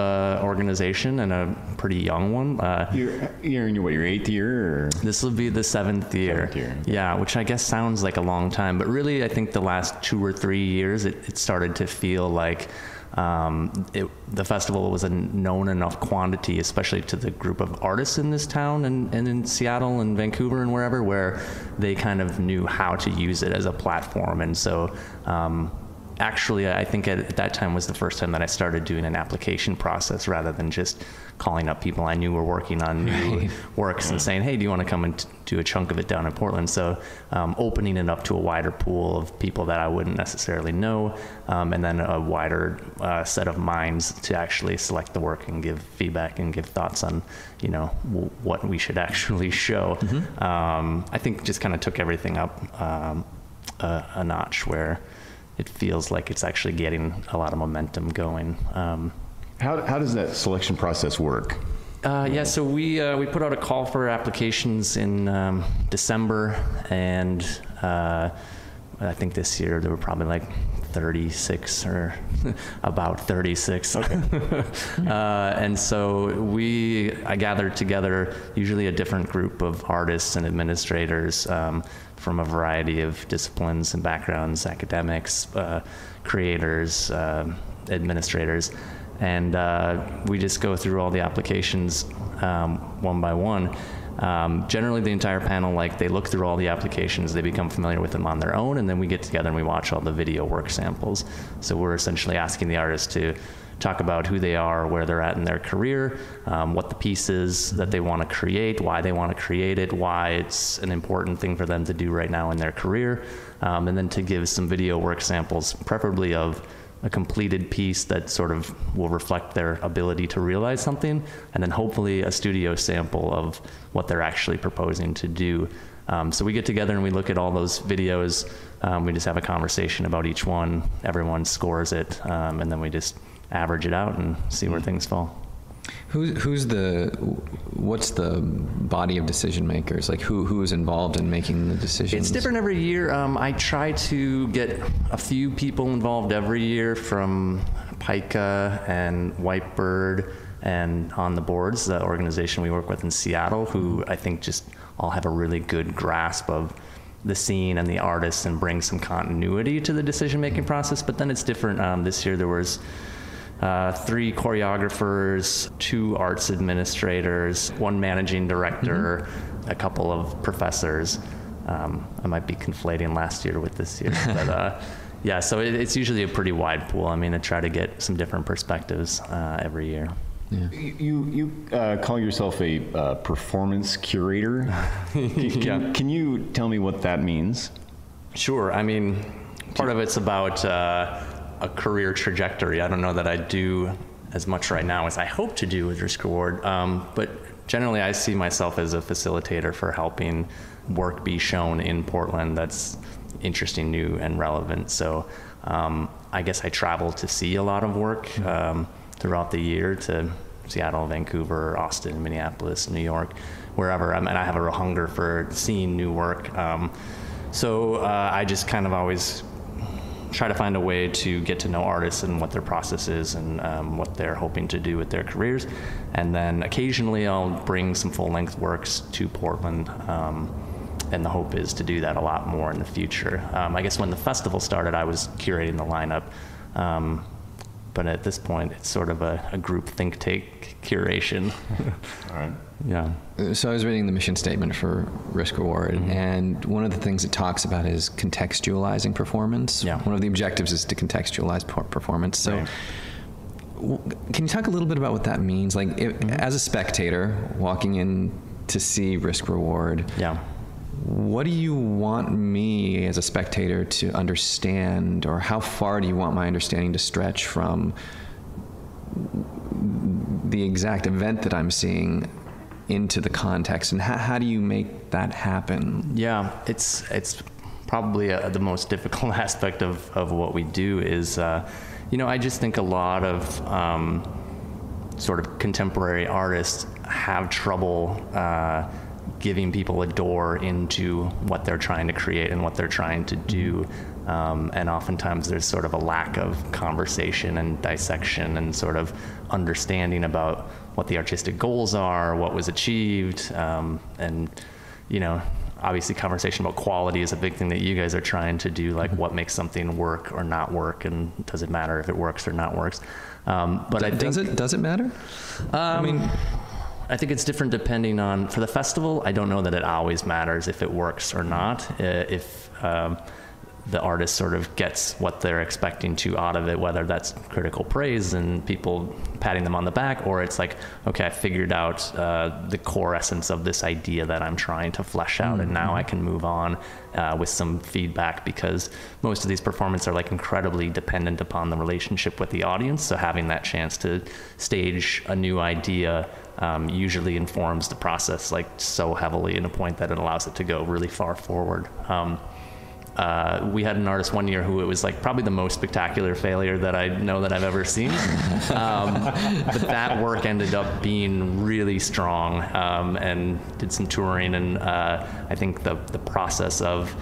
organization and a pretty young one. You're in your 8th year? Or? This will be the 7th year. 7th year. Yeah, which I guess sounds like a long time, but really I think the last 2 or 3 years it started to feel like the festival was a known enough quantity, especially to the group of artists in this town and in Seattle and Vancouver and wherever, where they kind of knew how to use it as a platform. And so actually, I think at that time was the first time that I started doing an application process rather than just calling up people I knew were working on new works and saying, hey, do you want to come and do a chunk of it down in Portland? So opening it up to a wider pool of people that I wouldn't necessarily know, and then a wider set of minds to actually select the work and give feedback and give thoughts on, what we should actually show. I think just kind of took everything up a notch where it feels like it's actually getting a lot of momentum going. How does that selection process work? So we put out a call for applications in December, and I think this year there were probably like 36 or about 36. Okay. And so I gathered together usually a different group of artists and administrators from a variety of disciplines and backgrounds, academics, creators, administrators. And we just go through all the applications one by one. Generally, the entire panel, they look through all the applications, they become familiar with them on their own, and then we get together and we watch all the video work samples. So we're essentially asking the artists to talk about who they are, where they're at in their career, what the piece is that they want to create, why they want to create it, why it's an important thing for them to do right now in their career, and then to give some video work samples, preferably of a completed piece that sort of will reflect their ability to realize something, and then hopefully a studio sample of what they're actually proposing to do. So we get together and we look at all those videos. We just have a conversation about each one. Everyone scores it, and then we just average it out and see where things fall. What's the body of decision makers? Who is involved in making the decisions? It's different every year. I try to get a few people involved every year from Pica and Whitebird and On the Boards, the organization we work with in Seattle, who I think just all have a really good grasp of the scene and the artists and bring some continuity to the decision-making process. But then it's different. This year there was 3 choreographers, 2 arts administrators, 1 managing director, a couple of professors. I might be conflating last year with this year, but yeah, so it's usually a pretty wide pool. I try to get some different perspectives every year. Yeah. You call yourself a performance curator. Can you tell me what that means? Sure. Part of it's about a career trajectory. I don't know that I do as much right now as I hope to do with Risk Reward, but generally I see myself as a facilitator for helping work be shown in Portland that's interesting, new, and relevant. So I guess I travel to see a lot of work throughout the year to Seattle, Vancouver, Austin, Minneapolis, New York, wherever. And I have a real hunger for seeing new work. So I just kind of always try to find a way to get to know artists and what their process is and what they're hoping to do with their careers. And then occasionally I'll bring some full-length works to Portland, and the hope is to do that a lot more in the future. I guess when the festival started, I was curating the lineup, but at this point, it's sort of a group think tank curation. All right. Yeah. So I was reading the mission statement for Risk Reward, and one of the things it talks about is contextualizing performance. Yeah. One of the objectives is to contextualize performance. So Right. Can you talk a little bit about what that means? As a spectator walking in to see Risk Reward, what do you want me as a spectator to understand, or how far do you want my understanding to stretch from the exact event that I'm seeing into the context, and how do you make that happen? Yeah, it's probably the most difficult aspect of what we do is, I just think a lot of sort of contemporary artists have trouble giving people a door into what they're trying to create and what they're trying to do. And oftentimes there's sort of a lack of conversation and dissection and sort of understanding about what the artistic goals are, what was achieved, and, obviously conversation about quality is a big thing that you guys are trying to do, like what makes something work or not work, and does it matter if it works or not works? But I think, does it matter? I think it's different depending on, for the festival, I don't know that it always matters if it works or not. If the artist sort of gets what they're expecting to out of it, whether that's critical praise and people patting them on the back, or it's like, okay, I figured out the core essence of this idea that I'm trying to flesh out, and now I can move on with some feedback, because most of these performances are incredibly dependent upon the relationship with the audience. So having that chance to stage a new idea usually informs the process so heavily, in a point that it allows it to go really far forward. We had an artist one year who it was probably the most spectacular failure that I know that I've ever seen. But that work ended up being really strong, and did some touring, and I think the process of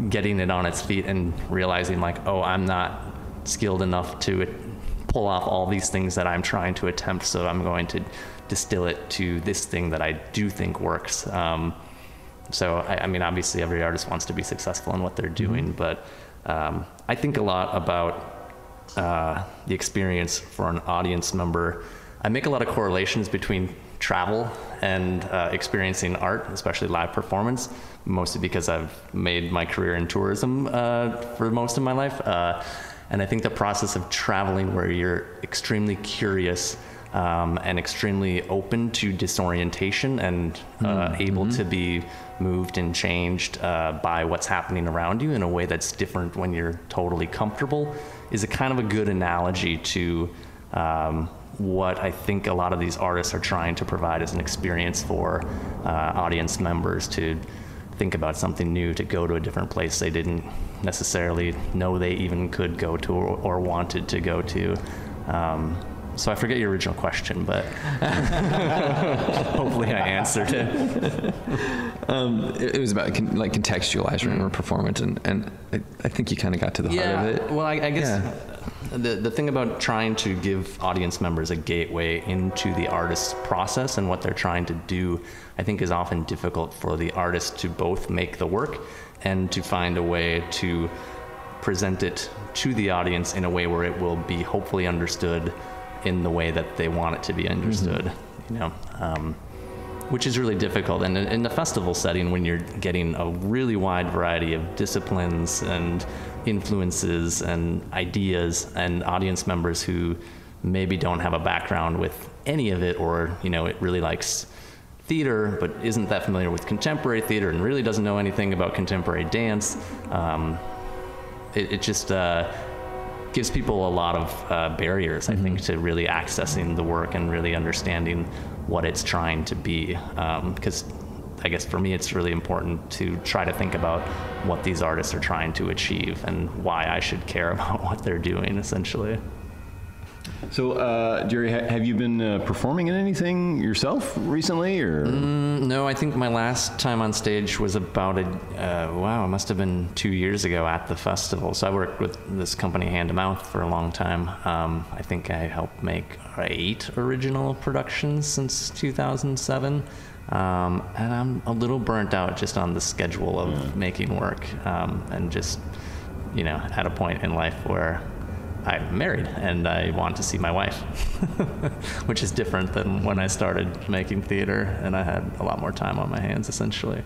getting it on its feet and realizing I'm not skilled enough to pull off all these things that I'm trying to attempt, so I'm going to distill it to this thing that I do think works. So I mean, obviously every artist wants to be successful in what they're doing, but I think a lot about the experience for an audience member. I make a lot of correlations between travel and experiencing art, especially live performance, mostly because I've made my career in tourism for most of my life. And I think the process of traveling, where you're extremely curious and extremely open to disorientation and able to be moved and changed by what's happening around you in a way that's different when you're totally comfortable, is a kind of a good analogy to what I think a lot of these artists are trying to provide as an experience for audience members, to think about something new, to go to a different place they didn't necessarily know they even could go to or wanted to go to. So I forget your original question, but hopefully I answered it. It was about contextualizing your performance, and I think you kind of got to the heart of it. Well, I guess the thing about trying to give audience members a gateway into the artist's process and what they're trying to do, I think is often difficult for the artist to both make the work and to find a way to present it to the audience in a way where it will be hopefully understood in the way that they want it to be understood, you know, which is really difficult. And in the festival setting, when you're getting a really wide variety of disciplines and influences and ideas, and audience members who maybe don't have a background with any of it, or, you know, it really likes theater but isn't that familiar with contemporary theater and really doesn't know anything about contemporary dance, it just gives people a lot of barriers, I think, to really accessing the work and really understanding what it's trying to be. Because I guess for me, it's really important to try to think about what these artists are trying to achieve and why I should care about what they're doing, essentially. So, Jerry, have you been performing in anything yourself recently, or? No, I think my last time on stage was about it must have been 2 years ago at the festival. So I worked with this company, Hand to Mouth, for a long time. I think I helped make 8 original productions since 2007. And I'm a little burnt out just on the schedule of making work, and just, you know, at a point in life where I'm married and I want to see my wife, which is different than when I started making theater and I had a lot more time on my hands, essentially.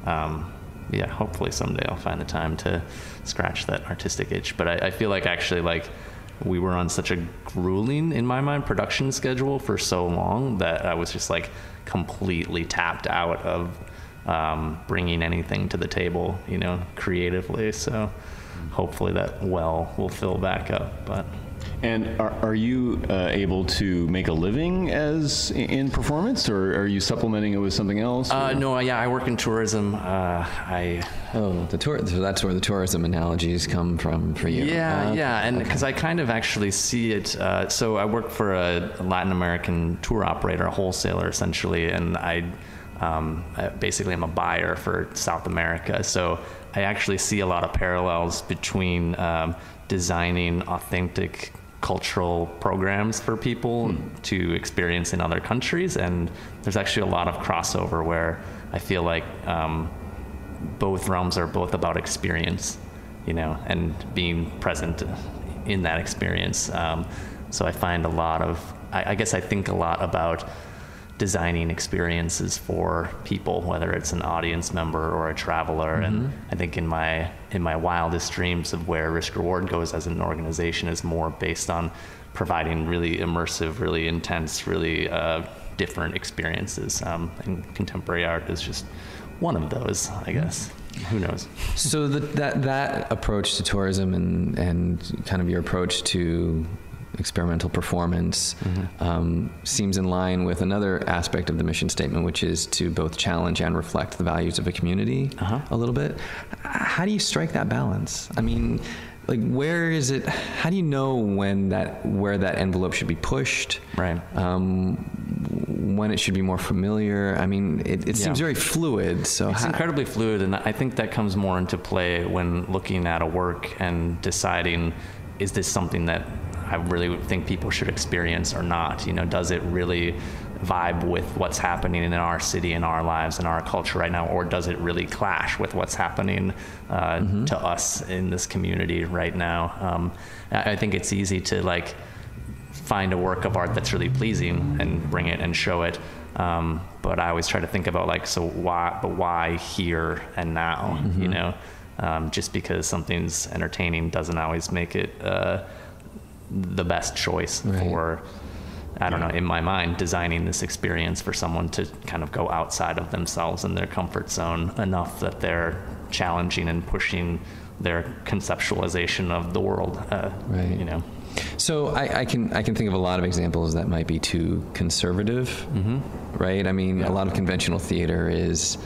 Hopefully someday I'll find the time to scratch that artistic itch. But I feel like actually, like, we were on such a grueling, in my mind, production schedule for so long that I was just like completely tapped out of bringing anything to the table, you know, creatively. So hopefully that well will fill back up. But and are you able to make a living as in performance, or are you supplementing it with something else? No, I work in tourism. So that's where the tourism analogies come from for you. And because I kind of actually see it. So I work for a Latin American tour operator, a wholesaler essentially, and I basically am a buyer for South America. So I actually see a lot of parallels between designing authentic cultural programs for people to experience in other countries, and there's actually a lot of crossover where I feel like both realms are both about experience, you know, and being present in that experience. So I find a lot of, I guess I think a lot about designing experiences for people, whether it's an audience member or a traveler. And I think in my wildest dreams of where Risk Reward goes as an organization is more based on providing really immersive, really intense, really different experiences. And contemporary art is just one of those, I guess. Who knows? So that approach to tourism and kind of your approach to experimental performance seems in line with another aspect of the mission statement, which is to both challenge and reflect the values of a community a little bit. How do you strike that balance? I mean, like, where is it? How do you know where that envelope should be pushed? Right. When it should be more familiar? I mean, it seems very fluid. So it's incredibly fluid, and I think that comes more into play when looking at a work and deciding, is this something that I really think people should experience or not? Does it really vibe with what's happening in our city, in our lives, in our culture right now, or does it really clash with what's happening to us in this community right now? I think it's easy to like find a work of art that's really pleasing and bring it and show it, but I always try to think about like, so why here and now? Just because something's entertaining doesn't always make it the best choice for, I don't know, in my mind, designing this experience for someone to kind of go outside of themselves and their comfort zone enough that they're challenging and pushing their conceptualization of the world. So I can think of a lot of examples that might be too conservative, right? I mean, a lot of conventional theater is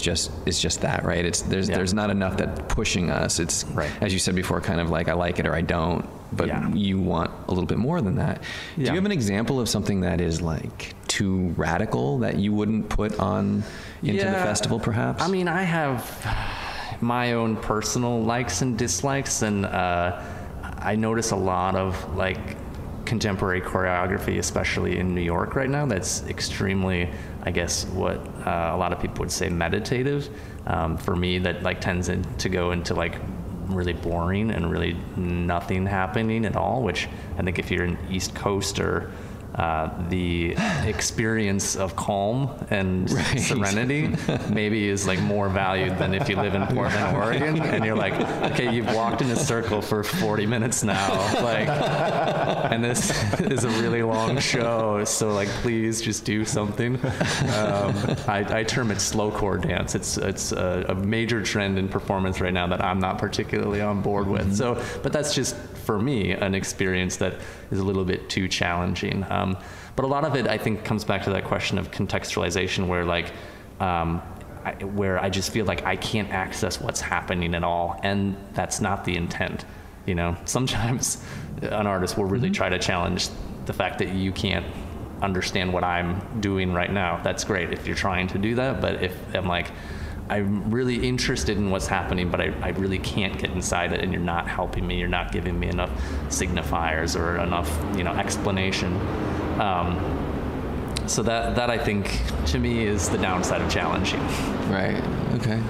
just that, right? There's not enough that pushing us. It's as you said before, kind of like I like it or I don't, but you want a little bit more than that. Do you have an example of something that is like too radical that you wouldn't put on into the festival, perhaps? I mean, I have my own personal likes and dislikes, and I notice a lot of like contemporary choreography, especially in New York right now, that's extremely, I guess, what a lot of people would say meditative. For me, that like tends to go into like really boring and really nothing happening at all, which I think if you're an East Coaster, the experience of calm and serenity maybe is like more valued than if you live in Portland, Oregon, and you're like, okay, you've walked in a circle for 40 minutes now, like, and this is a really long show, so like, please just do something. I term it slowcore dance. It's a major trend in performance right now that I'm not particularly on board with. So, but that's just, for me, an experience that is a little bit too challenging. But a lot of it, I think, comes back to that question of contextualization, where like, where I just feel like I can't access what's happening at all, and that's not the intent. Sometimes an artist will really try to challenge the fact that you can't understand what I'm doing right now. That's great if you're trying to do that, but if I'm like, I'm really interested in what's happening, but I really can't get inside it, and you're not helping me. You're not giving me enough signifiers or enough, explanation. So that I think, to me, is the downside of challenging. Right. Okay.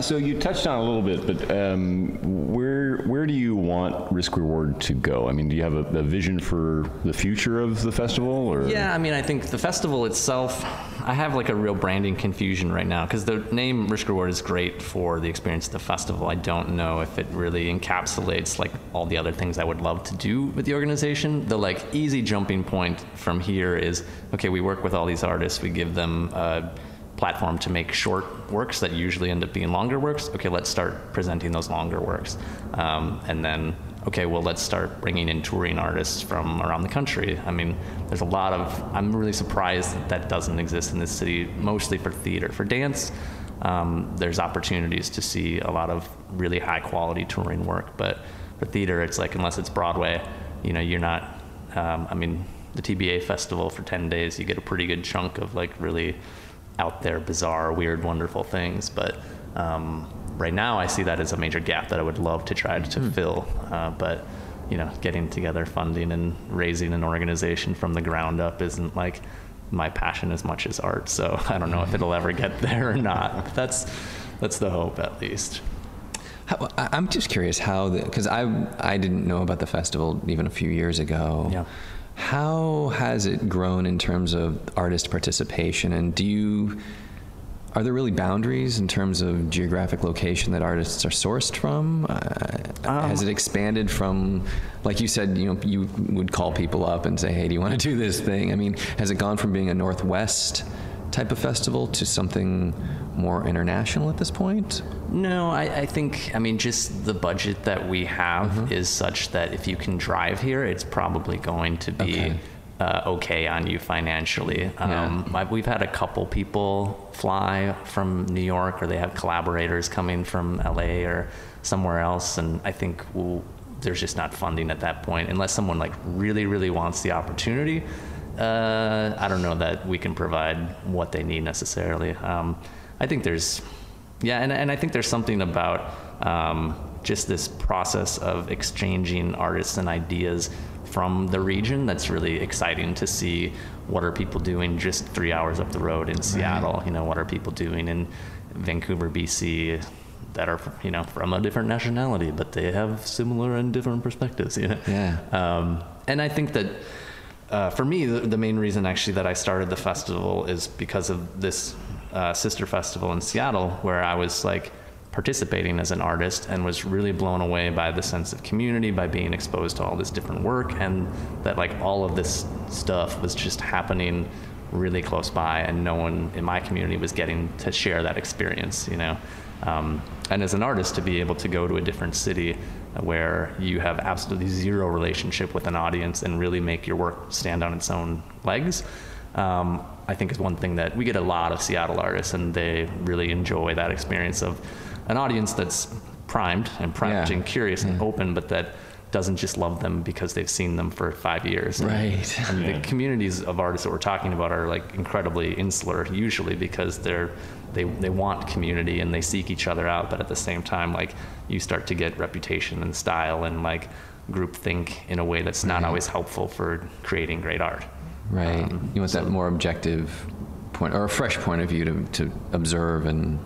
So you touched on it a little bit, but where do you want Risk Reward to go? I mean, do you have a vision for the future of the festival? Or? Yeah, I mean, I think the festival itself, I have like a real branding confusion right now, because the name Risk Reward is great for the experience of the festival. I don't know if it really encapsulates like all the other things I would love to do with the organization. The like easy jumping point from here is, okay, we work with all these artists, we give them platform to make short works that usually end up being longer works. Okay, let's start presenting those longer works. And then, okay, well, let's start bringing in touring artists from around the country. I mean, there's a lot of, I'm really surprised that doesn't exist in this city, mostly for theater. For dance, there's opportunities to see a lot of really high quality touring work, but for theater, it's like, unless it's Broadway, you're not, I mean, the TBA festival for 10 days, you get a pretty good chunk of like really out there, bizarre, weird, wonderful things. But right now I see that as a major gap that I would love to try to fill. But getting together funding and raising an organization from the ground up isn't like my passion as much as art. So I don't know if it'll ever get there or not. But that's the hope, at least. I'm just curious how, because I didn't know about the festival even a few years ago. Yeah. How has it grown in terms of artist participation, and are there really boundaries in terms of geographic location that artists are sourced from? Has it expanded from, like you said, you would call people up and say, hey, do you want to do this thing? I mean, has it gone from being a Northwest type of festival to something more international at this point? No, I think, just the budget that we have is such that if you can drive here, it's probably going to be okay on you financially. We've had a couple people fly from New York, or they have collaborators coming from LA or somewhere else, and I think there's just not funding at that point, unless someone like really, really wants the opportunity. I don't know that we can provide what they need necessarily. I think there's, and I think there's something about just this process of exchanging artists and ideas from the region that's really exciting to see. What are people doing just 3 hours up the road in Seattle? You know, what are people doing in Vancouver, BC, that are, you know, from a different nationality, but they have similar and different perspectives, you know? Yeah. And I think that for me, the main reason actually that I started the festival is because of this sister festival in Seattle, where I was like participating as an artist and was really blown away by the sense of community, by being exposed to all this different work, and that like all of this stuff was just happening really close by, and no one in my community was getting to share that experience, you know. And as an artist, to be able to go to a different city where you have absolutely zero relationship with an audience and really make your work stand on its own legs, I think is one thing that we get a lot of Seattle artists, and they really enjoy that experience of an audience that's primed and and curious and open, but that doesn't just love them because they've seen them for 5 years. Right. And the communities of artists that we're talking about are like incredibly insular usually, because they want community and they seek each other out, but at the same time, like, you start to get reputation and style and like groupthink in a way that's not always helpful for creating great art. Right. You want that more objective point, or a fresh point of view to observe and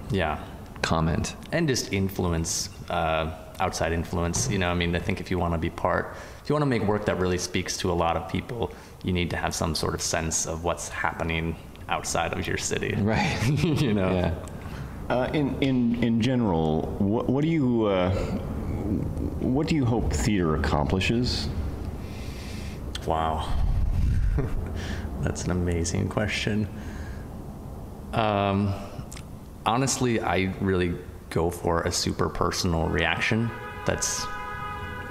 comment. And just influence, outside influence. You know, I mean, I think if you want to make work that really speaks to a lot of people, you need to have some sort of sense of what's happening outside of your city. Right. You know? Yeah. In general, what do you hope theater accomplishes? Wow. That's an amazing question. Honestly, I really go for a super personal reaction that's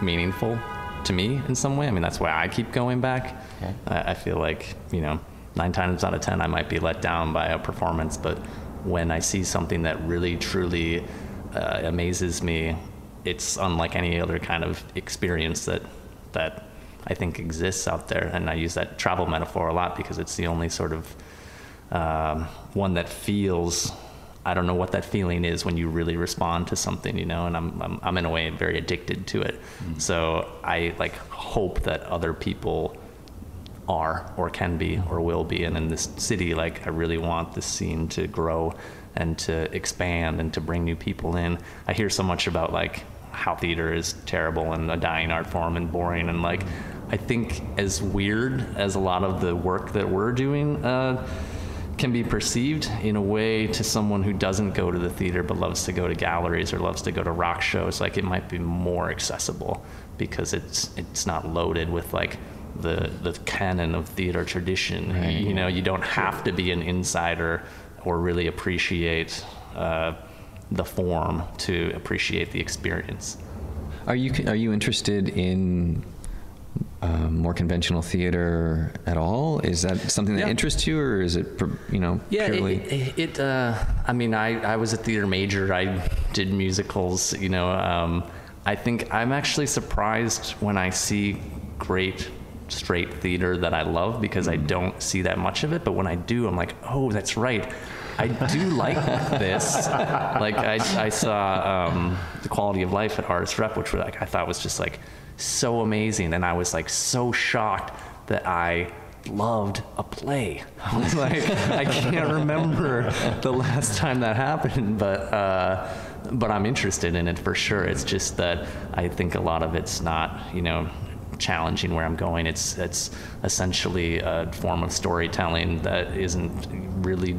meaningful to me in some way. I mean, that's why I keep going back. Okay. I feel like, you know, 9 times out of 10, I might be let down by a performance, but when I see something that really, truly amazes me, it's unlike any other kind of experience that I think exists out there. And I use that travel metaphor a lot because it's the only sort of one that feels, I don't know what that feeling is when you really respond to something, you know, and I'm in a way very addicted to it. Mm-hmm. So I like hope that other people are or can be or will be. And in this city, like, I really want this scene to grow and to expand and to bring new people in. I hear so much about like how theater is terrible and a dying art form and boring, and like, I think as weird as a lot of the work that we're doing can be perceived in a way to someone who doesn't go to the theater but loves to go to galleries or loves to go to rock shows, like, it might be more accessible because it's not loaded with like the canon of theater tradition. Right. You know, you don't have to be an insider or really appreciate the form to appreciate the experience. Are you interested in more conventional theater at all? Is that something that interests you, or is it, you know, purely? I mean, I was a theater major. I did musicals, you know. I think I'm actually surprised when I see great straight theater that I love, because I don't see that much of it. But when I do, I'm like, oh, that's right, I do like this. Like, I saw The Quality of Life at Artist Rep, which I thought was just like so amazing, and I was like so shocked that I loved a play. I was like, I can't remember the last time that happened, but I'm interested in it for sure. It's just that I think a lot of it's not, you know, challenging where I'm going. It's essentially a form of storytelling that isn't really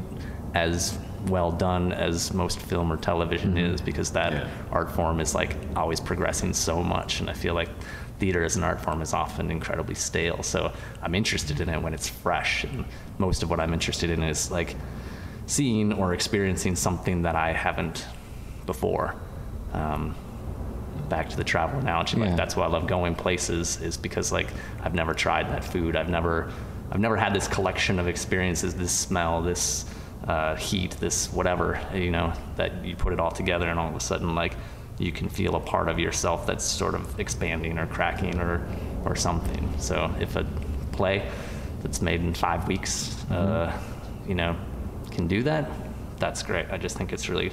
as well done as most film or television is, because that art form is like always progressing so much, and I feel like theater as an art form is often incredibly stale. So I'm interested in it when it's fresh, and most of what I'm interested in is like seeing or experiencing something that I haven't before. Back to the travel analogy, like that's why I love going places, is because like I've never tried that food. I've never had this collection of experiences, this smell, this heat, this whatever, you know, that you put it all together, and all of a sudden like you can feel a part of yourself that's sort of expanding or cracking or something. So if a play that's made in 5 weeks, you know, can do that, that's great. I just think it's really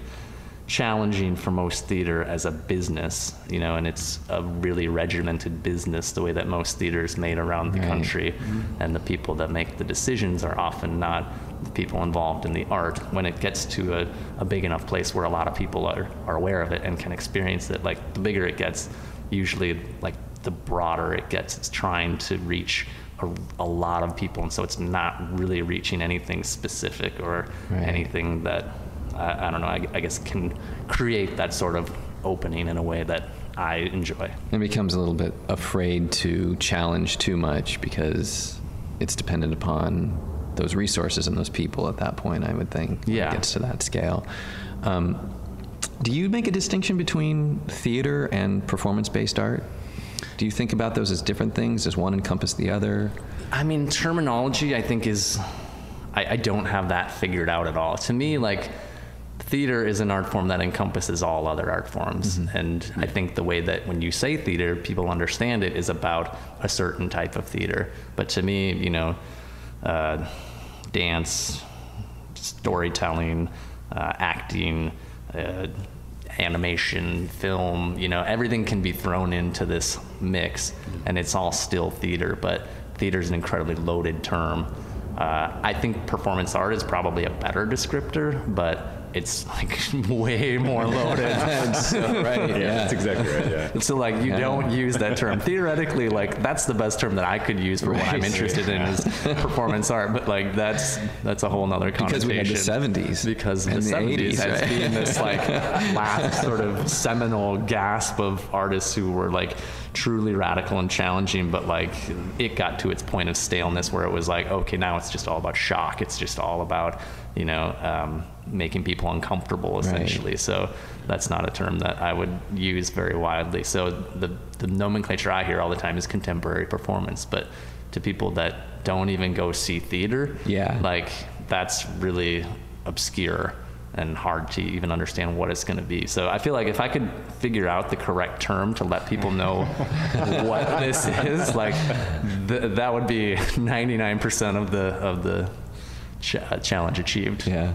challenging for most theater as a business, you know, and it's a really regimented business the way that most theater is made around the country. And the people that make the decisions are often not the people involved in the art. When it gets to a big enough place where a lot of people are aware of it and can experience it, like the bigger it gets, usually like the broader it gets. It's trying to reach a lot of people, and so it's not really reaching anything specific or anything that I don't know, I guess can create that sort of opening in a way that I enjoy. It becomes a little bit afraid to challenge too much because it's dependent upon those resources and those people at that point, I would think, when it gets to that scale. Do you make a distinction between theater and performance-based art? Do you think about those as different things? Does one encompass the other? I mean, terminology, I think, is, I don't have that figured out at all. To me, like, theater is an art form that encompasses all other art forms. And I think the way that when you say theater, people understand it is about a certain type of theater. But to me, you know, dance, storytelling, acting, animation, film, you know, everything can be thrown into this mix, and it's all still theater, but theater is an incredibly loaded term. I think performance art is probably a better descriptor, but it's like way more loaded. Right. Yeah, that's exactly right. Yeah. So like you don't use that term. Theoretically, like that's the best term that I could use for what I'm interested in is performance art. But like that's a whole nother conversation. Because we had the 70s. Because and the 70s 80s, has been this like last sort of seminal gasp of artists who were like truly radical and challenging, but like it got to its point of staleness where it was like, okay, now it's just all about shock. It's just all about, you know, making people uncomfortable essentially. So that's not a term that I would use very widely. So the nomenclature I hear all the time is contemporary performance, but to people that don't even go see theater, like that's really obscure and hard to even understand what it's going to be. So I feel like if I could figure out the correct term to let people know what this is, like that would be 99% of the challenge achieved. Yeah.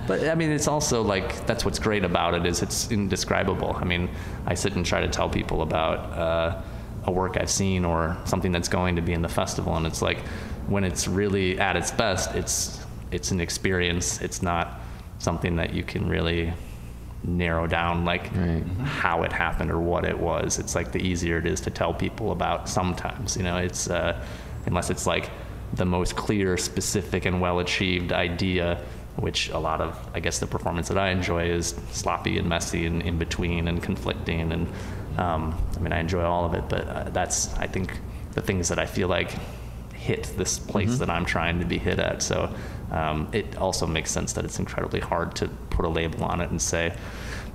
But I mean, it's also like, that's what's great about it is it's indescribable. I mean, I sit and try to tell people about a work I've seen or something that's going to be in the festival, and it's like, when it's really at its best, it's an experience. It's not something that you can really narrow down, like how it happened or what it was. It's like the easier it is to tell people about sometimes, you know, it's unless it's like the most clear, specific, and well-achieved idea, which a lot of, I guess, the performance that I enjoy is sloppy and messy and in between and conflicting. And I mean, I enjoy all of it, but that's, I think, the things that I feel like hit this place that I'm trying to be hit at. So it also makes sense that it's incredibly hard to put a label on it and say,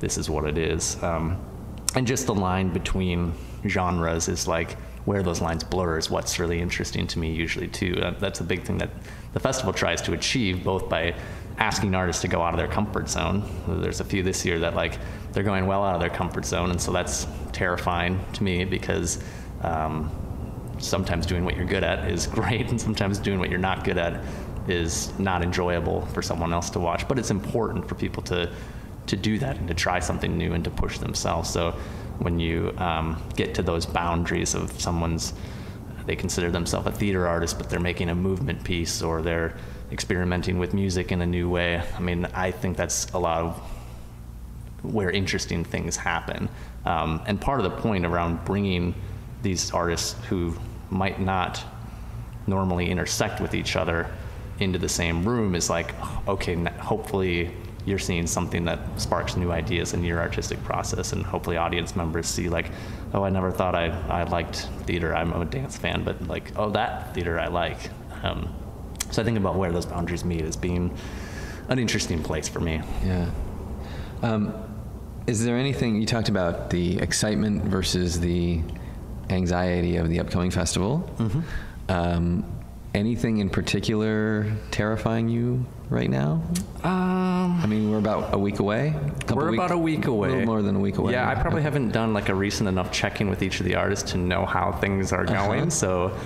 this is what it is. And just the line between genres is like, where those lines blur is what's really interesting to me usually too. That's a big thing that the festival tries to achieve, both by asking artists to go out of their comfort zone. There's a few this year that like they're going well out of their comfort zone, and so that's terrifying to me because sometimes doing what you're good at is great, and sometimes doing what you're not good at is not enjoyable for someone else to watch. But it's important for people to do that and to try something new and to push themselves. So when you get to those boundaries of they consider themselves a theater artist, but they're making a movement piece or they're experimenting with music in a new way. I mean, I think that's a lot of where interesting things happen. And part of the point around bringing these artists who might not normally intersect with each other into the same room is like, okay, hopefully you're seeing something that sparks new ideas in your artistic process, and hopefully audience members see like, oh, I never thought I liked theater. I'm a dance fan, but like, oh, that theater I like. So I think about where those boundaries meet as being an interesting place for me. Yeah. Is there anything, you talked about the excitement versus the anxiety of the upcoming festival. Anything in particular terrifying you right now? I mean, we're about a week away. About a week away. A little more than a week away. Yeah, I probably haven't done like a recent enough check-in with each of the artists to know how things are going. So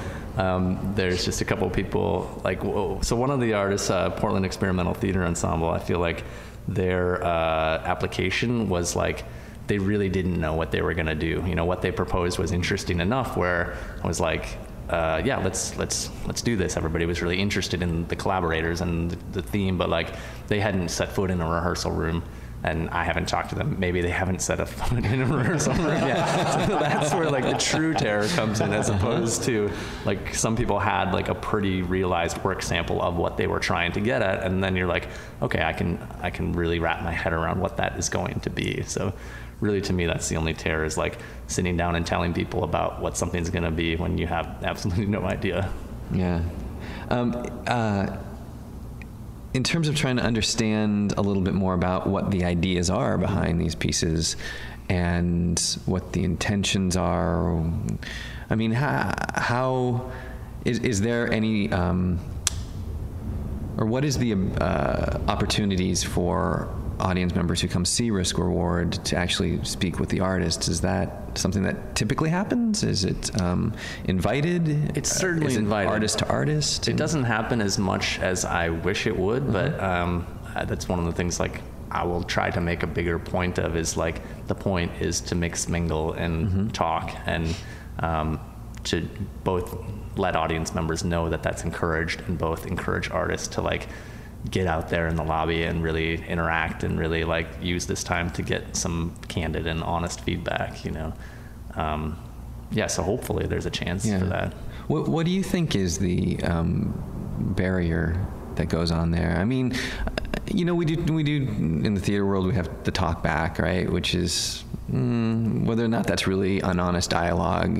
there's just a couple of people like, whoa. So one of the artists, Portland Experimental Theater Ensemble, I feel like their application was like, they really didn't know what they were going to do. What they proposed was interesting enough where I was like, yeah, let's do this. Everybody was really interested in the collaborators and the theme, but like they hadn't set foot in a rehearsal room, and I haven't talked to them. Maybe they haven't set a foot in a rehearsal room yet. So that's where like the true terror comes in, as opposed to like some people had like a pretty realized work sample of what they were trying to get at, and then you're like, okay, I can really wrap my head around what that is going to be. So really, to me, that's the only terror, is like sitting down and telling people about what something's going to be when you have absolutely no idea. Yeah. In terms of trying to understand a little bit more about what the ideas are behind these pieces and what the intentions are, I mean, how is there any, or what is the opportunities for audience members who come see Risk Reward to actually speak with the artists? Is that something that typically happens? Is it invited? It's certainly invited. Artist to artist? It doesn't happen as much as I wish it would, but that's one of the things like I will try to make a bigger point of, is like the point is to mix, mingle, and talk, and to both let audience members know that that's encouraged, and both encourage artists to like get out there in the lobby and really interact and really like use this time to get some candid and honest feedback, yeah, so hopefully there's a chance for that. What do you think is the barrier that goes on there? I mean, we do in the theater world, we have the talk back, right, which is whether or not that's really an honest dialogue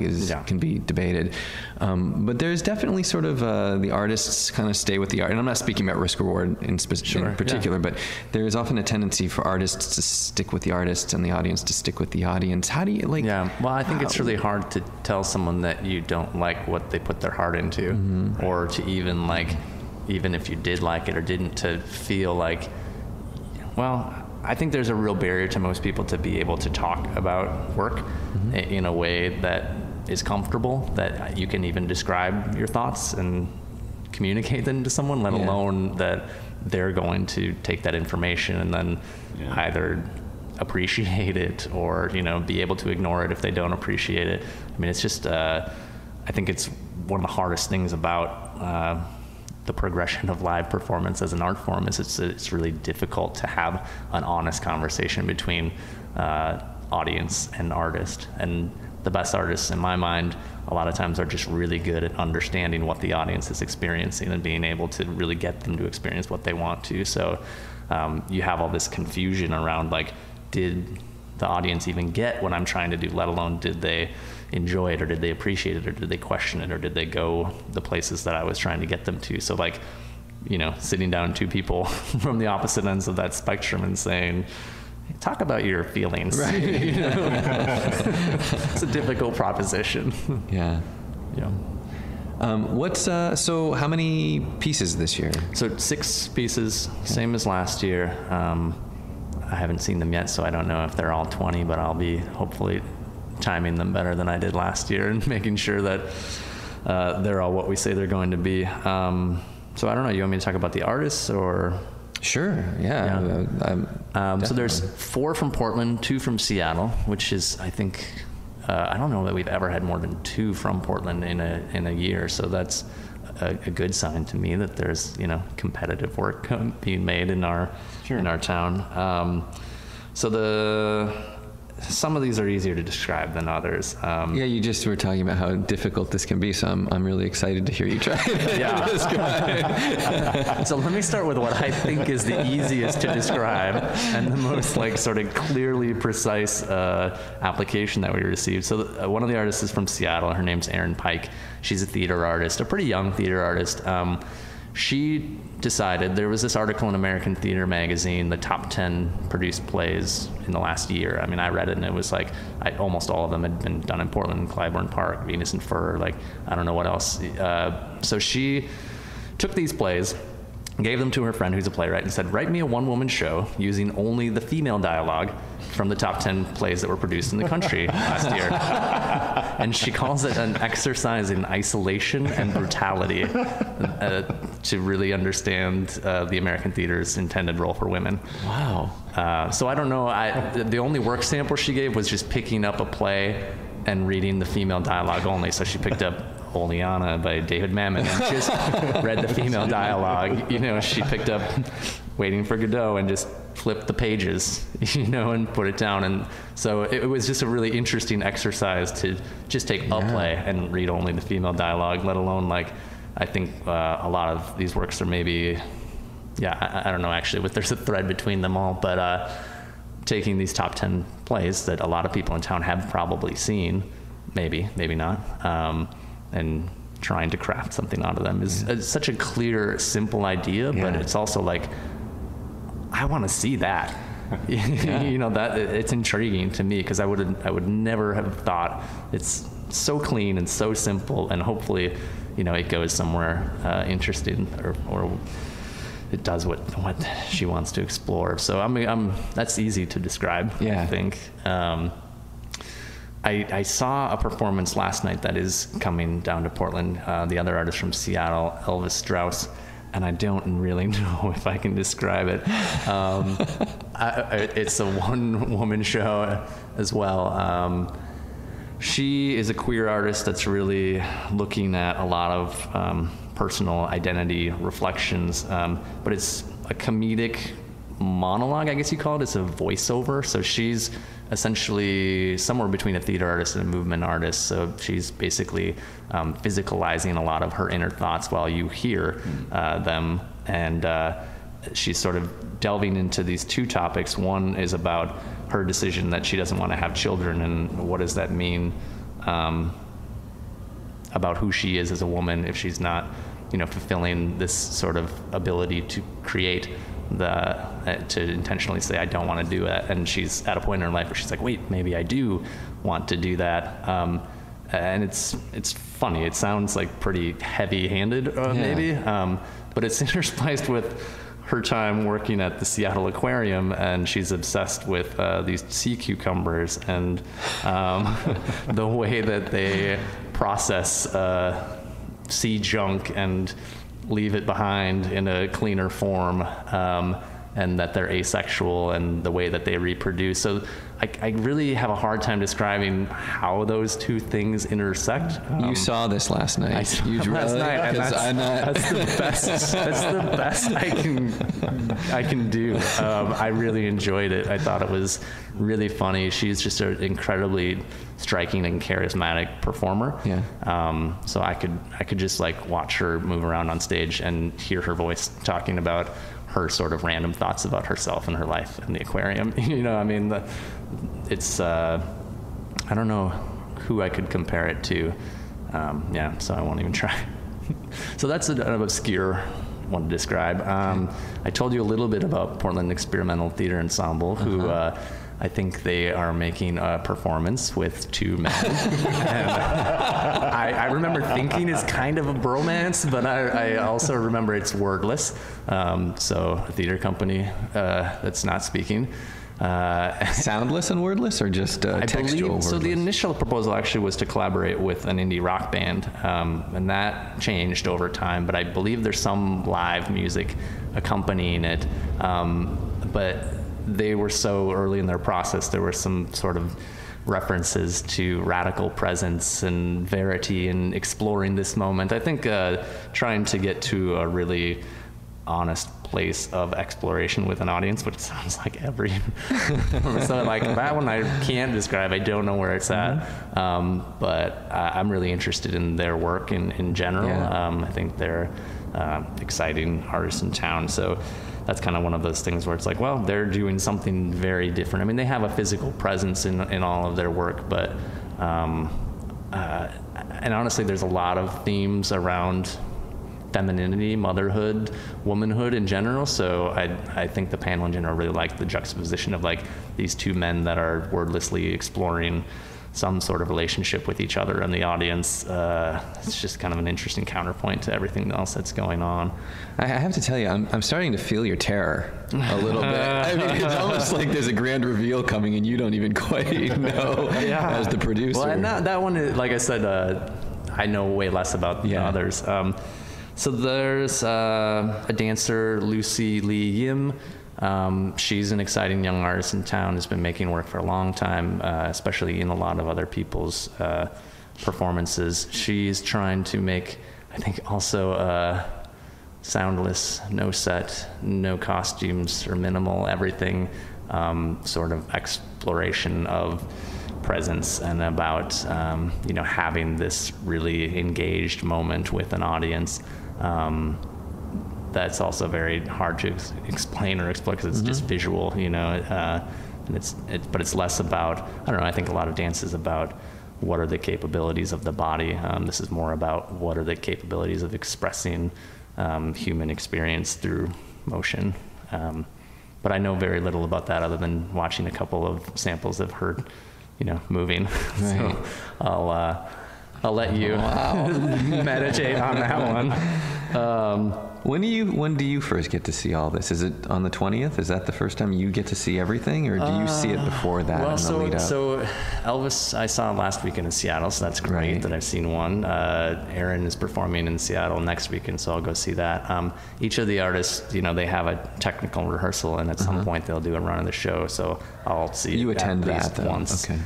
can be debated. But there's definitely sort of the artists kind of stay with the art. And I'm not speaking about Risk Reward in particular, but there is often a tendency for artists to stick with the artists and the audience to stick with the audience. How do you like? Yeah, well, I think it's really hard to tell someone that you don't like what they put their heart into, or to even like, even if you did like it or didn't, to feel like, well, I think there's a real barrier to most people to be able to talk about work in a way that is comfortable, that you can even describe your thoughts and communicate them to someone, let alone that they're going to take that information and then either appreciate it or, be able to ignore it if they don't appreciate it. I mean, it's just, I think it's one of the hardest things about the progression of live performance as an art form is it's really difficult to have an honest conversation between audience and artist. And the best artists, in my mind, a lot of times are just really good at understanding what the audience is experiencing and being able to really get them to experience what they want to. So you have all this confusion around like, did the audience even get what I'm trying to do, let alone did they enjoy it, or did they appreciate it, or did they question it, or did they go the places that I was trying to get them to? So like, sitting down two people from the opposite ends of that spectrum and saying, talk about your feelings. Right. It's a difficult proposition. Yeah. So how many pieces this year? So 6 pieces, same as last year. I haven't seen them yet, so I don't know if they're all 20, but I'll be hopefully timing them better than I did last year and making sure that they're all what we say they're going to be. So I don't know, you want me to talk about the artists or? Sure, yeah. So there's 4 from Portland, 2 from Seattle, which is, I think, I don't know that we've ever had more than 2 from Portland in a year. So that's a good sign to me that there's, competitive work being made in our town. So some of these are easier to describe than others. You just were talking about how difficult this can be, so I'm really excited to hear you try to describe. So let me start with what I think is the easiest to describe and the most sort of clearly precise application that we received. So one of the artists is from Seattle. Her name's Erin Pike. She's a theater artist, a pretty young theater artist. She decided, there was this article in American Theater Magazine, the top 10 produced plays in the last year. I mean, I read it and it was like, almost all of them had been done in Portland, Clybourne Park, Venus and Fur, I don't know what else. So she took these plays, gave them to her friend who's a playwright and said, write me a one-woman show using only the female dialogue from the top 10 plays that were produced in the country last year. And she calls it an exercise in isolation and brutality. to really understand the American theater's intended role for women. Wow. So I don't know. The only work sample she gave was just picking up a play and reading the female dialogue only. So she picked up Oleana by David Mamet and just read the female dialogue. You know, she picked up Waiting for Godot and just flipped the pages, you know, and put it down. And so it was just a really interesting exercise to just take a play and read only the female dialogue, let alone, like, I think a lot of these works are maybe, I don't know actually, but there's a thread between them all, but taking these top 10 plays that a lot of people in town have probably seen, maybe not, and trying to craft something out of them is such a clear, simple idea, but it's also like, I want to see that. You know, that it's intriguing to me, because I would never have thought. It's so clean and so simple, and hopefully, you know, it goes somewhere interesting, or it does what she wants to explore. So that's easy to describe. I think. I saw a performance last night that is coming down to Portland. The other artist from Seattle, Elvis Strauss, and I don't really know if I can describe it. It's a one-woman show as well. She is a queer artist that's really looking at a lot of personal identity reflections, but it's a comedic monologue, I guess you call it. It's a voiceover. So she's essentially somewhere between a theater artist and a movement artist. So she's basically physicalizing a lot of her inner thoughts while you hear them. And she's sort of delving into these two topics. One is about her decision that she doesn't want to have children, and what does that mean about who she is as a woman if she's not, you know, fulfilling this sort of ability to create, to intentionally say, I don't want to do it. And she's at a point in her life where she's like, wait, maybe I do want to do that. And it's funny. It sounds like pretty heavy-handed, maybe, but it's interspliced with her time working at the Seattle Aquarium, and she's obsessed with these sea cucumbers and the way that they process sea junk and leave it behind in a cleaner form, and that they're asexual, and the way that they reproduce. So I really have a hard time describing how those two things intersect. You saw this last night. I saw it last night, and that's the best. That's the best I can do. I really enjoyed it. I thought it was really funny. She's just an incredibly striking and charismatic performer. So I could just like watch her move around on stage and hear her voice talking about her sort of random thoughts about herself and her life in the aquarium. You know, I mean, it's I don't know who I could compare it to. So I won't even try. So that's an obscure one to describe. I told you a little bit about Portland Experimental Theater Ensemble, who I think they are making a performance with two men. And I remember thinking it's kind of a bromance, but I also remember it's wordless. So a theater company that's not speaking. Soundless and wordless, or just textual wordless? So the initial proposal actually was to collaborate with an indie rock band, and that changed over time, but I believe there's some live music accompanying it. But they were so early in their process, there were some sort of references to radical presence and verity and exploring this moment. I think trying to get to a really honest place of exploration with an audience, but it sounds like every so like that one I can't describe. I don't know where it's at, but I'm really interested in their work in general. I think they're exciting artists in town, so that's kind of one of those things where it's like, well, they're doing something very different. I mean, they have a physical presence in all of their work, but and honestly, there's a lot of themes around femininity, motherhood, womanhood in general. So I think the panel in general really liked the juxtaposition of like these two men that are wordlessly exploring some sort of relationship with each other and the audience. It's just kind of an interesting counterpoint to everything else that's going on. I have to tell you, I'm starting to feel your terror a little bit. I mean, it's almost like there's a grand reveal coming and you don't even quite know as the producer. Well, and that one, like I said, I know way less about the others. So there's a dancer, Lucy Lee Yim. She's an exciting young artist in town, has been making work for a long time, especially in a lot of other people's performances. She's trying to make, I think, also soundless, no set, no costumes, or minimal, everything, sort of exploration of presence and about, having this really engaged moment with an audience. That's also very hard to explain or explain because it's just visual, and but it's less about, I don't know, I think a lot of dance is about what are the capabilities of the body. This is more about what are the capabilities of expressing human experience through motion. But I know very little about that other than watching a couple of samples of her, moving. Right. So I'll let you meditate on that one. When do you first get to see all this? Is it on the 20th? Is that the first time you get to see everything, or do you see it before that in the lead up? So Elvis I saw last weekend in Seattle, so that's great that I've seen one. Aaron is performing in Seattle next weekend, so I'll go see that. Each of the artists, they have a technical rehearsal, and at some point they'll do a run of the show, so I'll see you it attend at least that once. Okay.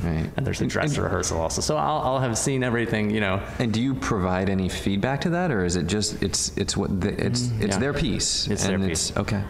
Right. And there's a dress rehearsal also, so I'll have seen everything, And do you provide any feedback to that, or is it just it's their piece? It's their piece. Okay.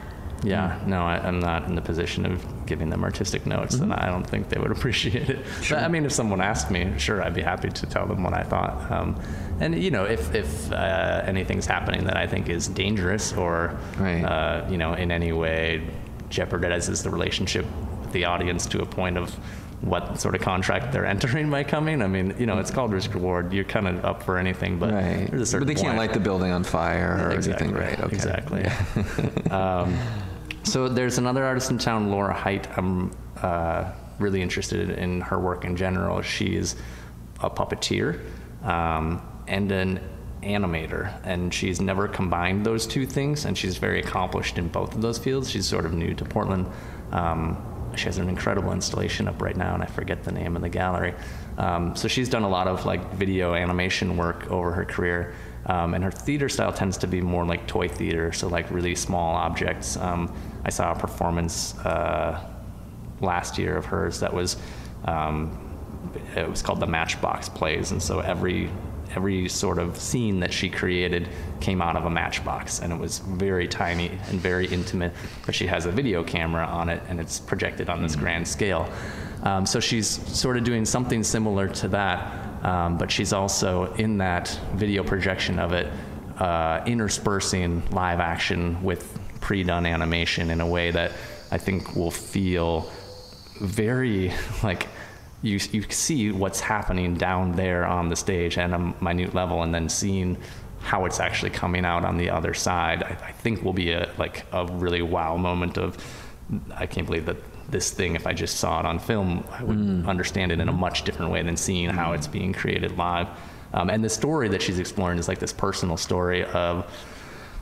Yeah, no, I'm not in the position of giving them artistic notes, and I don't think they would appreciate it. Sure. But, I mean, if someone asked me, sure, I'd be happy to tell them what I thought. And if anything's happening that I think is dangerous or in any way jeopardizes the relationship with the audience to a point of what sort of contract they're entering by coming. I mean, it's called risk reward. You're kind of up for anything, but there's a certain But they can't light the building on fire or anything, right? Okay. Exactly. So there's another artist in town, Laura Height. I'm really interested in her work in general. She is a puppeteer and an animator, and she's never combined those two things, and she's very accomplished in both of those fields. She's sort of new to Portland. She has an incredible installation up right now, and I forget the name of the gallery. So she's done a lot of video animation work over her career, and her theater style tends to be more like toy theater, so really small objects. I saw a performance last year of hers that was it was called the Matchbox Plays, and so every sort of scene that she created came out of a matchbox, and it was very tiny and very intimate, but she has a video camera on it and it's projected on this grand scale. So she's sort of doing something similar to that, but she's also in that video projection of it interspersing live action with pre-done animation in a way that I think will feel very you see what's happening down there on the stage at a minute level, and then seeing how it's actually coming out on the other side, I think will be a really wow moment of, I can't believe that this thing, if I just saw it on film, I would understand it in a much different way than seeing how it's being created live. And the story that she's exploring is this personal story of,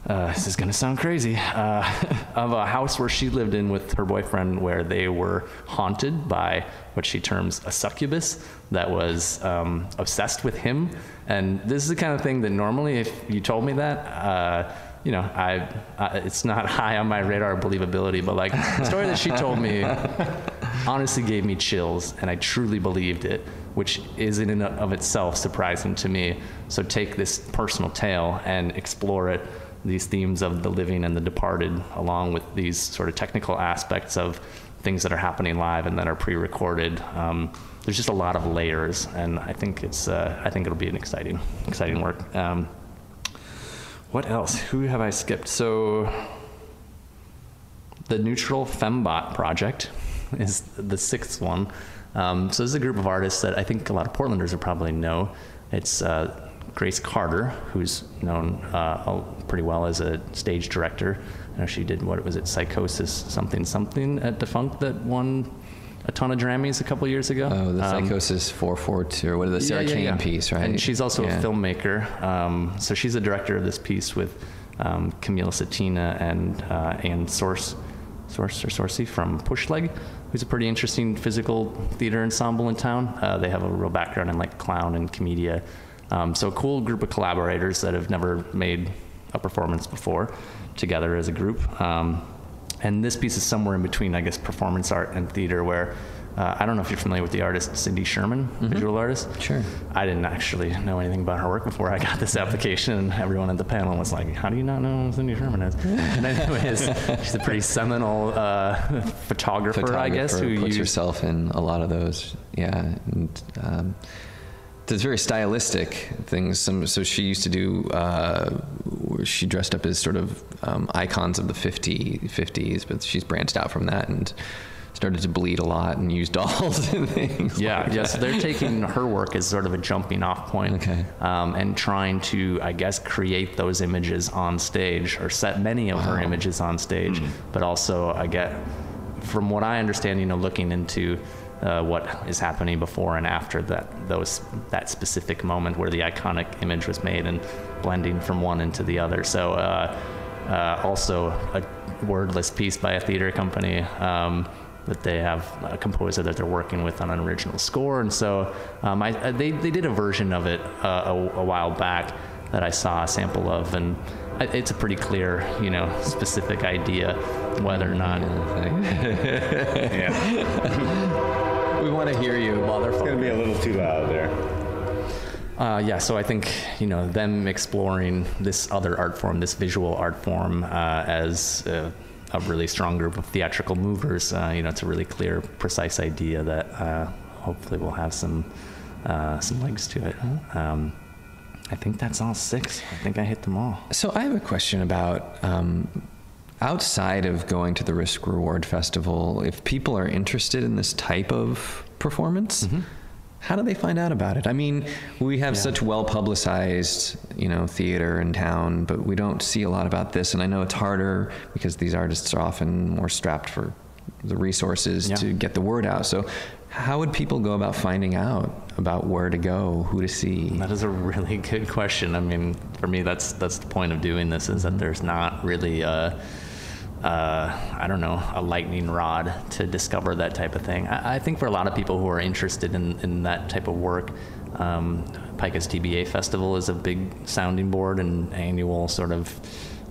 this is going to sound crazy, of a house where she lived in with her boyfriend, where they were haunted by what she terms a succubus that was obsessed with him. And this is the kind of thing that normally, if you told me that, it's not high on my radar believability, but the story that she told me honestly gave me chills, and I truly believed it, which is in and of itself surprising to me. So take this personal tale and explore it, these themes of the living and the departed, along with these sort of technical aspects of things that are happening live and that are pre-recorded. There's just a lot of layers, and I think it'll be an exciting work. What else? Who have I skipped? So the Neutral Fembot project is the sixth one. So this is a group of artists that I think a lot of Portlanders will probably know. It's Grace Carter, who's known pretty well as a stage director. I know she did, Psychosis something at Defunct that won a ton of Grammys a couple years ago. Oh, the Psychosis 442, or what is the Sarah Kane piece, right? And she's also a filmmaker. So she's the director of this piece with Camille Satina and Anne Sorcy from Pushleg, who's a pretty interesting physical theater ensemble in town. They have a real background in clown and commedia. So a cool group of collaborators that have never made a performance before together as a group. And this piece is somewhere in between, I guess, performance art and theater, where I don't know if you're familiar with the artist Cindy Sherman, visual artist. Sure. I didn't actually know anything about her work before I got this application, and everyone at the panel was like, how do you not know who Cindy Sherman is? And anyways, she's a pretty seminal photographer, I guess, who puts herself in a lot of those. Yeah. And, there's very stylistic things. So she used to do, she dressed up as sort of icons of the 50s, but she's branched out from that and started to bleed a lot and use dolls and things. Yeah, so they're taking her work as sort of a jumping off point, and trying to, I guess, create those images on stage, or set many of her images on stage. But also, I get, from what I understand, looking into what is happening before and after that specific moment where the iconic image was made, and blending from one into the other. So also a wordless piece by a theater company that they have a composer that they're working with on an original score. And so they did a version of it a while back that I saw a sample of, and it's a pretty clear, specific idea whether or not. We want to hear you. It's going to be a little too loud there. So I think, them exploring this other art form, this visual art form, as a really strong group of theatrical movers, it's a really clear, precise idea that hopefully will have some legs to it. I think that's all 6. I think I hit them all. So I have a question about, outside of going to the Risk Reward Festival, if people are interested in this type of performance, how do they find out about it? I mean, we have such well-publicized, theater in town, but we don't see a lot about this. And I know it's harder because these artists are often more strapped for the resources to get the word out. So how would people go about finding out about where to go, who to see? That is a really good question. I mean, for me, that's the point of doing this, is that there's not really a lightning rod to discover that type of thing. I think for a lot of people who are interested in that type of work, Picus TBA Festival is a big sounding board and annual sort of,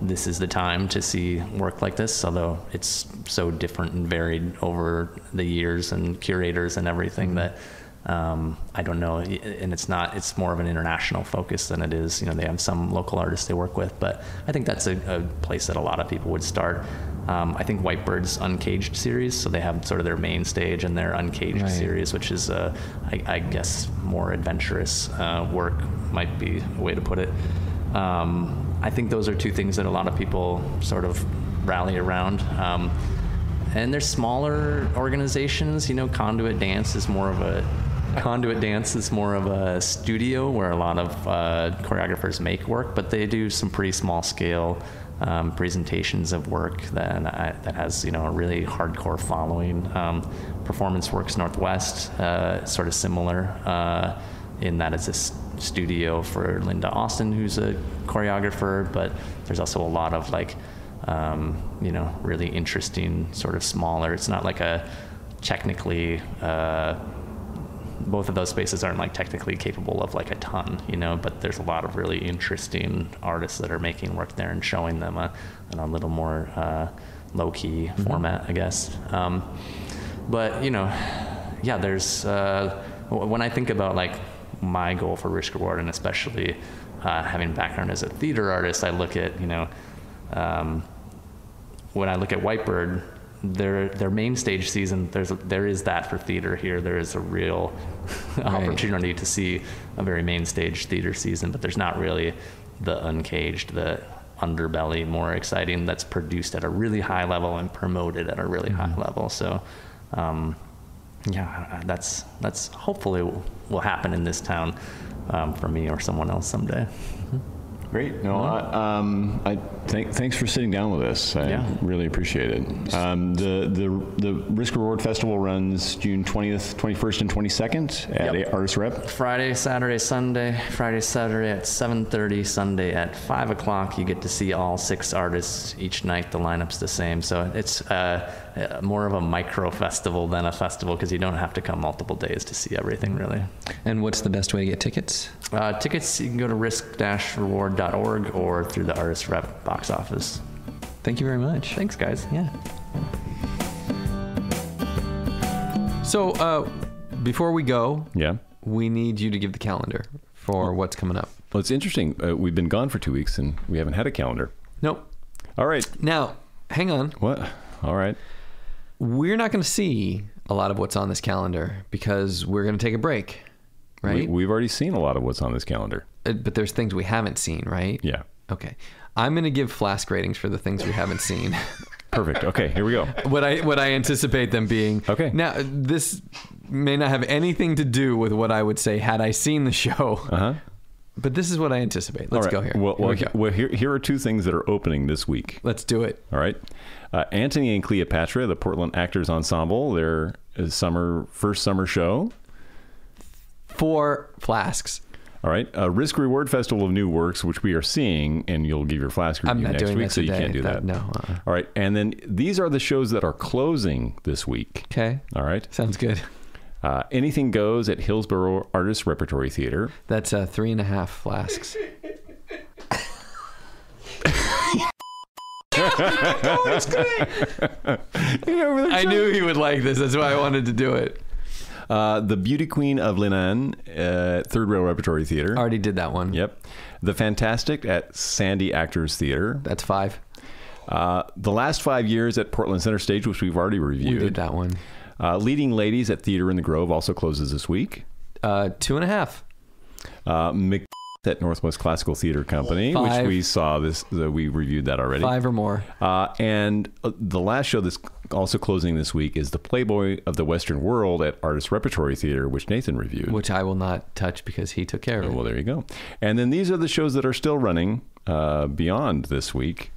this is the time to see work like this, although it's so different and varied over the years and curators and everything that I don't know, and it's more of an international focus than it is, they have some local artists they work with, but I think that's a place that a lot of people would start. I think Whitebird's Uncaged series, so they have sort of their main stage and their Uncaged series, which is, I guess, more adventurous work, might be a way to put it. I think those are two things that a lot of people sort of rally around. And there's smaller organizations, Conduit Dance is more of a studio where a lot of choreographers make work, but they do some pretty small scale presentations of work that has a really hardcore following. Performance Works Northwest, sort of similar in that it's a studio for Linda Austin, who's a choreographer, but there's also a lot of really interesting sort of smaller. It's not like a technically. Both of those spaces aren't technically capable of a ton, but there's a lot of really interesting artists that are making work there and showing them on a little more low-key format, I guess. But there's when I think about my goal for Risk Reward, and especially having background as a theater artist, I look at when I look at Whitebird, their main stage season, there is that for theater here. There is a real opportunity to see a very main stage theater season, but there's not really the Uncaged, the underbelly, more exciting, that's produced at a really high level and promoted at a really high level. So that's hopefully will happen in this town for me or someone else someday. Great. No, thanks for sitting down with us. I really appreciate it. The Risk Reward Festival runs June 20th, 21st, and 22nd at Artist Rep. Friday, Saturday, Sunday. Friday, Saturday at 7:30. Sunday at 5 o'clock. You get to see all 6 artists each night. The lineup's the same. So it's more of a micro festival than a festival because you don't have to come multiple days to see everything, really. And what's the best way to get tickets? Tickets, you can go to risk-reward.org or through the Artist Rep box office. Thank you very much. Thanks, guys. Yeah. So before we go, we need you to give the calendar for what's coming up. Well, it's interesting. We've been gone for 2 weeks and we haven't had a calendar. Nope. All right. Now, hang on. What? All right. We're not going to see a lot of what's on this calendar because we're going to take a break, right? We've already seen a lot of what's on this calendar. But there's things we haven't seen, right? Yeah. Okay. I'm going to give Flask ratings for the things we haven't seen. Perfect. Okay, here we go. What I anticipate them being. Okay. Now, this may not have anything to do with what I would say had I seen the show. Uh-huh. But this is what I anticipate. Let's go here. Well, here are 2 things that are opening this week. Let's do it. All right. Antony and Cleopatra, the Portland Actors Ensemble, their first summer show. 4 Flasks. All right. Risk Reward Festival of New Works, which we are seeing, and you'll give your Flask review next week, so you can't do that. No. All right. And then these are the shows that are closing this week. Okay. All right. Sounds good. Anything Goes at Hillsborough Artists Repertory Theater. That's 3.5 Flasks. I knew he would like this. That's why I wanted to do it. The Beauty Queen of Linen at Third Rail Repertory Theater. Already did that one. Yep. The Fantastic at Sandy Actors Theater. That's 5. The Last 5 Years at Portland Center Stage, which we've already reviewed. We did that one. Leading Ladies at Theater in the Grove also closes this week. 2.5. Macbeth at Northwest Classical Theater Company, 5. which we saw we reviewed that already. 5 or more. And the last show that's also closing this week is The Playboy of the Western World at Artists Repertory Theater, which Nathan reviewed. Which I will not touch because he took care of it. Well, there you go. And then these are the shows that are still running beyond this week.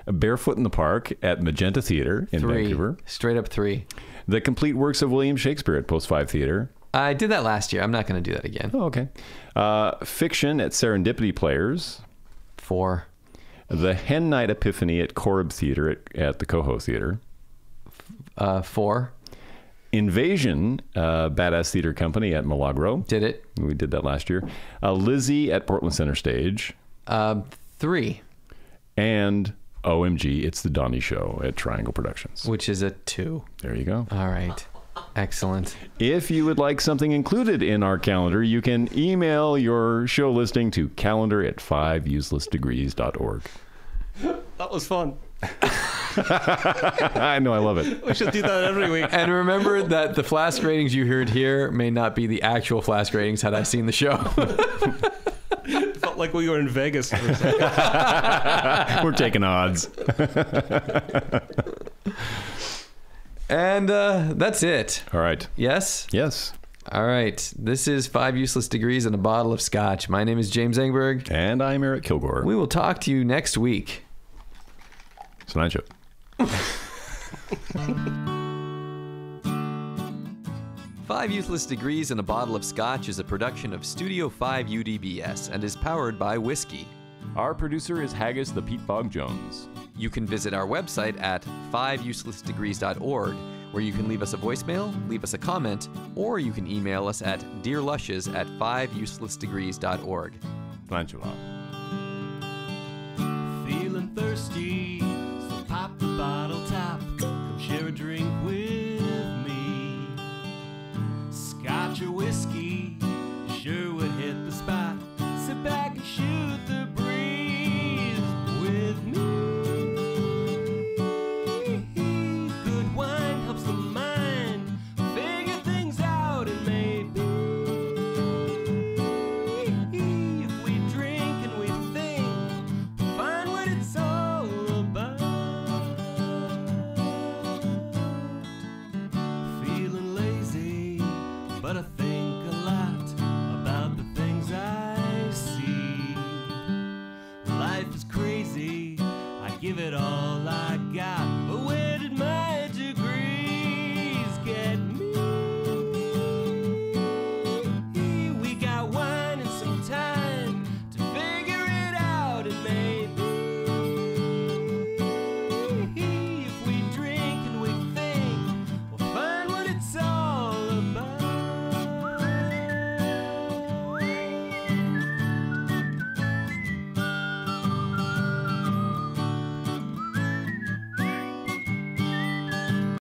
Barefoot in the Park at Magenta Theater in 3. Vancouver. Straight up 3. The Complete Works of William Shakespeare at Post 5 Theater. I did that last year. I'm not going to do that again. Oh, okay. Fiction at Serendipity Players. 4. The Hen Night Epiphany at Corib Theater at the Coho Theater. 4. Invasion, Badass Theater Company at Milagro. Did it. We did that last year. Lizzie at Portland Center Stage. 3. And OMG, It's the Donnie Show at Triangle Productions. Which is a 2. There you go. All right. Excellent. If you would like something included in our calendar, you can email your show listing to calendar@5uselessdegrees.org. That was fun. I know, I love it. We should do that every week. And remember that the Flask ratings you heard here may not be the actual Flask ratings had I seen the show. Felt like we were in Vegas. We're taking odds. And that's it. All right. Yes? Yes. All right. This is 5 Useless Degrees and a Bottle of Scotch. My name is James Engberg. And I'm Eric Kilgore. We will talk to you next week. It's a night show. 5 Useless Degrees and a Bottle of Scotch is a production of Studio 5 UDBS and is powered by whiskey. Our producer is Haggis the Pete Bog Jones. You can visit our website at 5uselessdegrees.org, where you can leave us a voicemail, leave us a comment, or you can email us at dearlushes@5uselessdegrees.org. Angela. Feeling thirsty, so pop the bottle top. Come share a drink with me. Scotch or whiskey sure would hit the spot. Sit back and shoot the breeze with me. Good wine helps the mind figure things out, and maybe if we drink and we think, find what it's all about. Feeling lazy, but I think